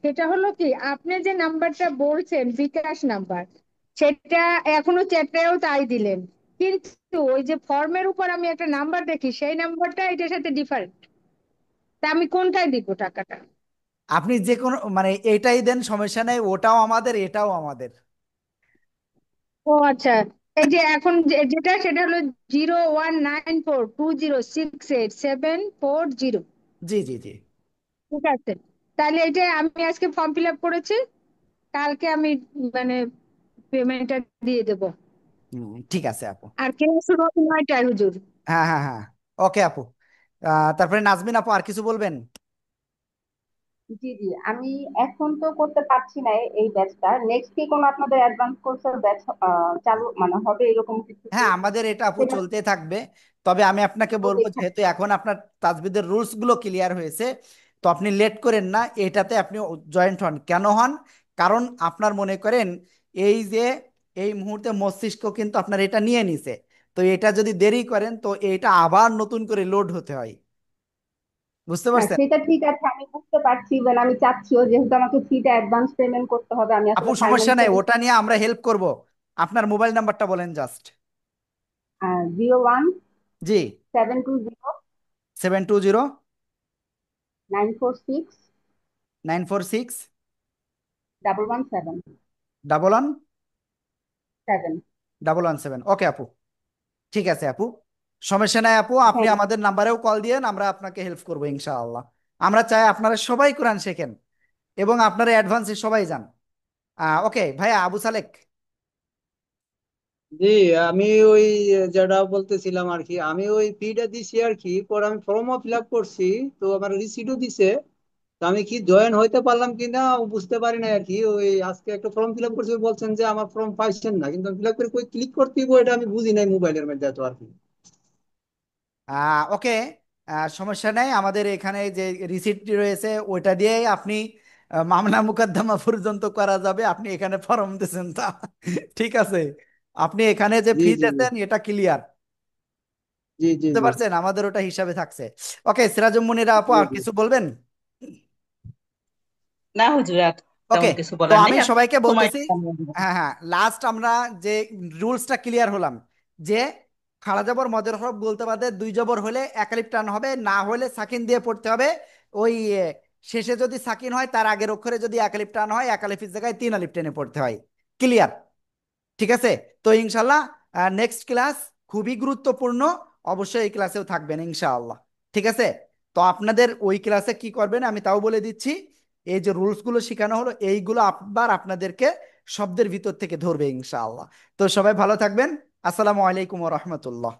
সেটা হলো কি, আপনি যে নাম্বারটা বলছেন বিকাশ নাম্বার, সেটা এখনো চ্যাটেও তাই দিলেন, কিন্তু ওই যে ফর্মের উপর আমি একটা নাম্বার দেখি সেই নাম্বারটা এটার সাথে ডিফারেন্ট। তা আমি কোনটায় দিব টাকাটা? আপনি যে কোনো মানে এটাই দেন, সমস্যা নেই। ওটাও আমাদের, এটাও আমাদের। ও আচ্ছা, এই যে এখন যেটা সেটা হলো 0194206874 জি জি জি। ঠিক আছে, তাহলে এটা আমি আজকে ফর্ম ফিল আপ করেছি, কালকে আমি মানে পেমেন্টটা দিয়ে দেবো। ঠিক আছে আপু। আর ক্লাস শুরু হবে 9টায় হুজুর। হ্যাঁ হ্যাঁ হ্যাঁ। ওকে আপু। তারপরে নাজমিন আপু আর কিছু বলবেন? জি জি, আমি এখন তো করতে পারছি না এই ব্যাচটা। নেক্সট কি কোনো আপনাদের অ্যাডভান্স কোর্সের ব্যাচ চালু মানে হবে এরকম কিছু কি? হ্যাঁ, আমাদের এটা আপু সেটা চলতে থাকবে। তবে আমি আপনাকে বলবো, চলতেই যেহেতু থাকবে। এখন আপনার তাজবিদের রুলস গুলো ক্লিয়ার হয়েছে, তো আপনি লেট করেন না, এটাতে আপনি জয়েন্ট হন। কেন হন? কারণ আপনার মনে করেন এই যে এই মুহূর্তে মস্তিষ্ক কিন্তু আপনার এটা নিয়ে নিছে, তো এটা যদি দেরি করেন তো এটা আবার নতুন করে লোড হতে হয়। বুঝতে না পারছেন? সেটা ঠিক আছে, আমি বুঝতে পারছি। ইভেন আমি চাচ্ছিও, যেহেতু আমাকে ফিটা অ্যাডভান্স পেমেন্ট করতে হবে, আমি আপু আসলে সমস্যা নাই, ফাইন্যান্সিয়ালি ওটা নিয়ে আমরা হেল্প করব। আপনার মোবাইল নাম্বারটা বলেন জাস্ট। 01 জি। 720 720 946 946 117 11 7। 117। ওকে আপু, ঠিক আছে আপু, সমস্যা নাই আপু, আপনি থ্যাংক আমাদের নাম্বারেও কল দিয়েন, আমরা আপনাকে হেল্প করবো ইনশাআল্লাহ। আমরা চাই আপনারা সবাই কোরআন শেখেন এবং আপনারা অ্যাডভান্সে সবাই যান। ওকে ভাইয়া, আবু সালেক। জি, আমি ওই যেটা বলতেছিলাম আর কি, আমি ওই ফিটা দিছি আর কি, পরে আমি ফর্মও ফিল আপ করছি, তো আমার রিসিটও দিছে। তো আমি কি জয়েন হইতে পারলাম কিনা বুঝতে পারি না আর কি। ওই আজকে একটা ফর্ম ফিল আপ করছি, বলছেন যে আমার ফর্ম পাইছেন না, কিন্তু ফিল আপ করে কই ক্লিক করতে হইবো এটা আমি বুঝি নাই মোবাইলের মধ্যে তো আর কি। ওকে, সমস্যা নেই, আমাদের এখানে যে রিসিপ্টটি রয়েছে ওইটা দিয়েই আপনি মামলা মোকদ্দমা পর্যন্ত করা যাবে। আপনি এখানে ফর্ম দিয়েছেন তা ঠিক আছে, আপনি এখানে যে জি ফি জি জি দিয়েছেন এটা ক্লিয়ার। জি জি বুঝতে জি পারছেন, আমাদের ওটা হিসাবে থাকছে। ওকে, সিরাজুম মুনিরা আপু জি আর জি। কিছু বলবেন? না হুজুর, আর ওকে, তেমন কিছু তো বলার নেই, আমি আপনি সবাইকে বলতেছি, সময়টা কমিয়ে দিবেন। হ্যাঁ হ্যাঁ, লাস্ট আমরা যে রুলসটা ক্লিয়ার হলাম যে খাড়া জবর মদের হরফ বলতে বাদে দুই জবর হলে এক আলিফ টান হবে, না হলে সাকিন দিয়ে পড়তে হবে। ওই শেষে যদি সাকিন হয় তার আগের অক্ষরে যদি এক আলিফ টান হয়, এক আলিফের জায়গায় তিন আলিফ টেনে পড়তে হয়। ক্লিয়ার? ঠিক আছে। তো ইনশাল্লাহ নেক্সট ক্লাস খুবই গুরুত্বপূর্ণ, অবশ্যই এই ক্লাসেও থাকবেন ইনশাআল্লাহ। ঠিক আছে। তো আপনাদের ওই ক্লাসে কি করবেন আমি তাও বলে দিচ্ছি। এই যে রুলস গুলো শেখানো হলো এইগুলো আবার আপনাদেরকে শব্দের ভিতর থেকে ধরবে ইনশাআল্লাহ। তো সবাই ভালো থাকবেন। আসসালামু আলাইকুম ওয়া রাহমাতুল্লাহ।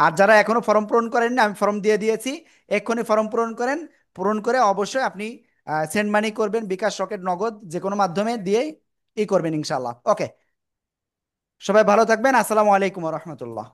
আর যারা এখনো ফর্ম পূরণ করেননি, আমি ফর্ম দিয়ে দিয়েছি, এক্ষুনি ফর্ম পূরণ করেন। পূরণ করে অবশ্যই আপনি সেন্ড মানি করবেন, বিকাশ, রকেট, নগদ যে কোনো মাধ্যমে দিয়েই করবেন ইনশাআল্লাহ। ওকে, সবাই ভালো থাকবেন। আসসালামু আলাইকুম রহমতুল্লাহ।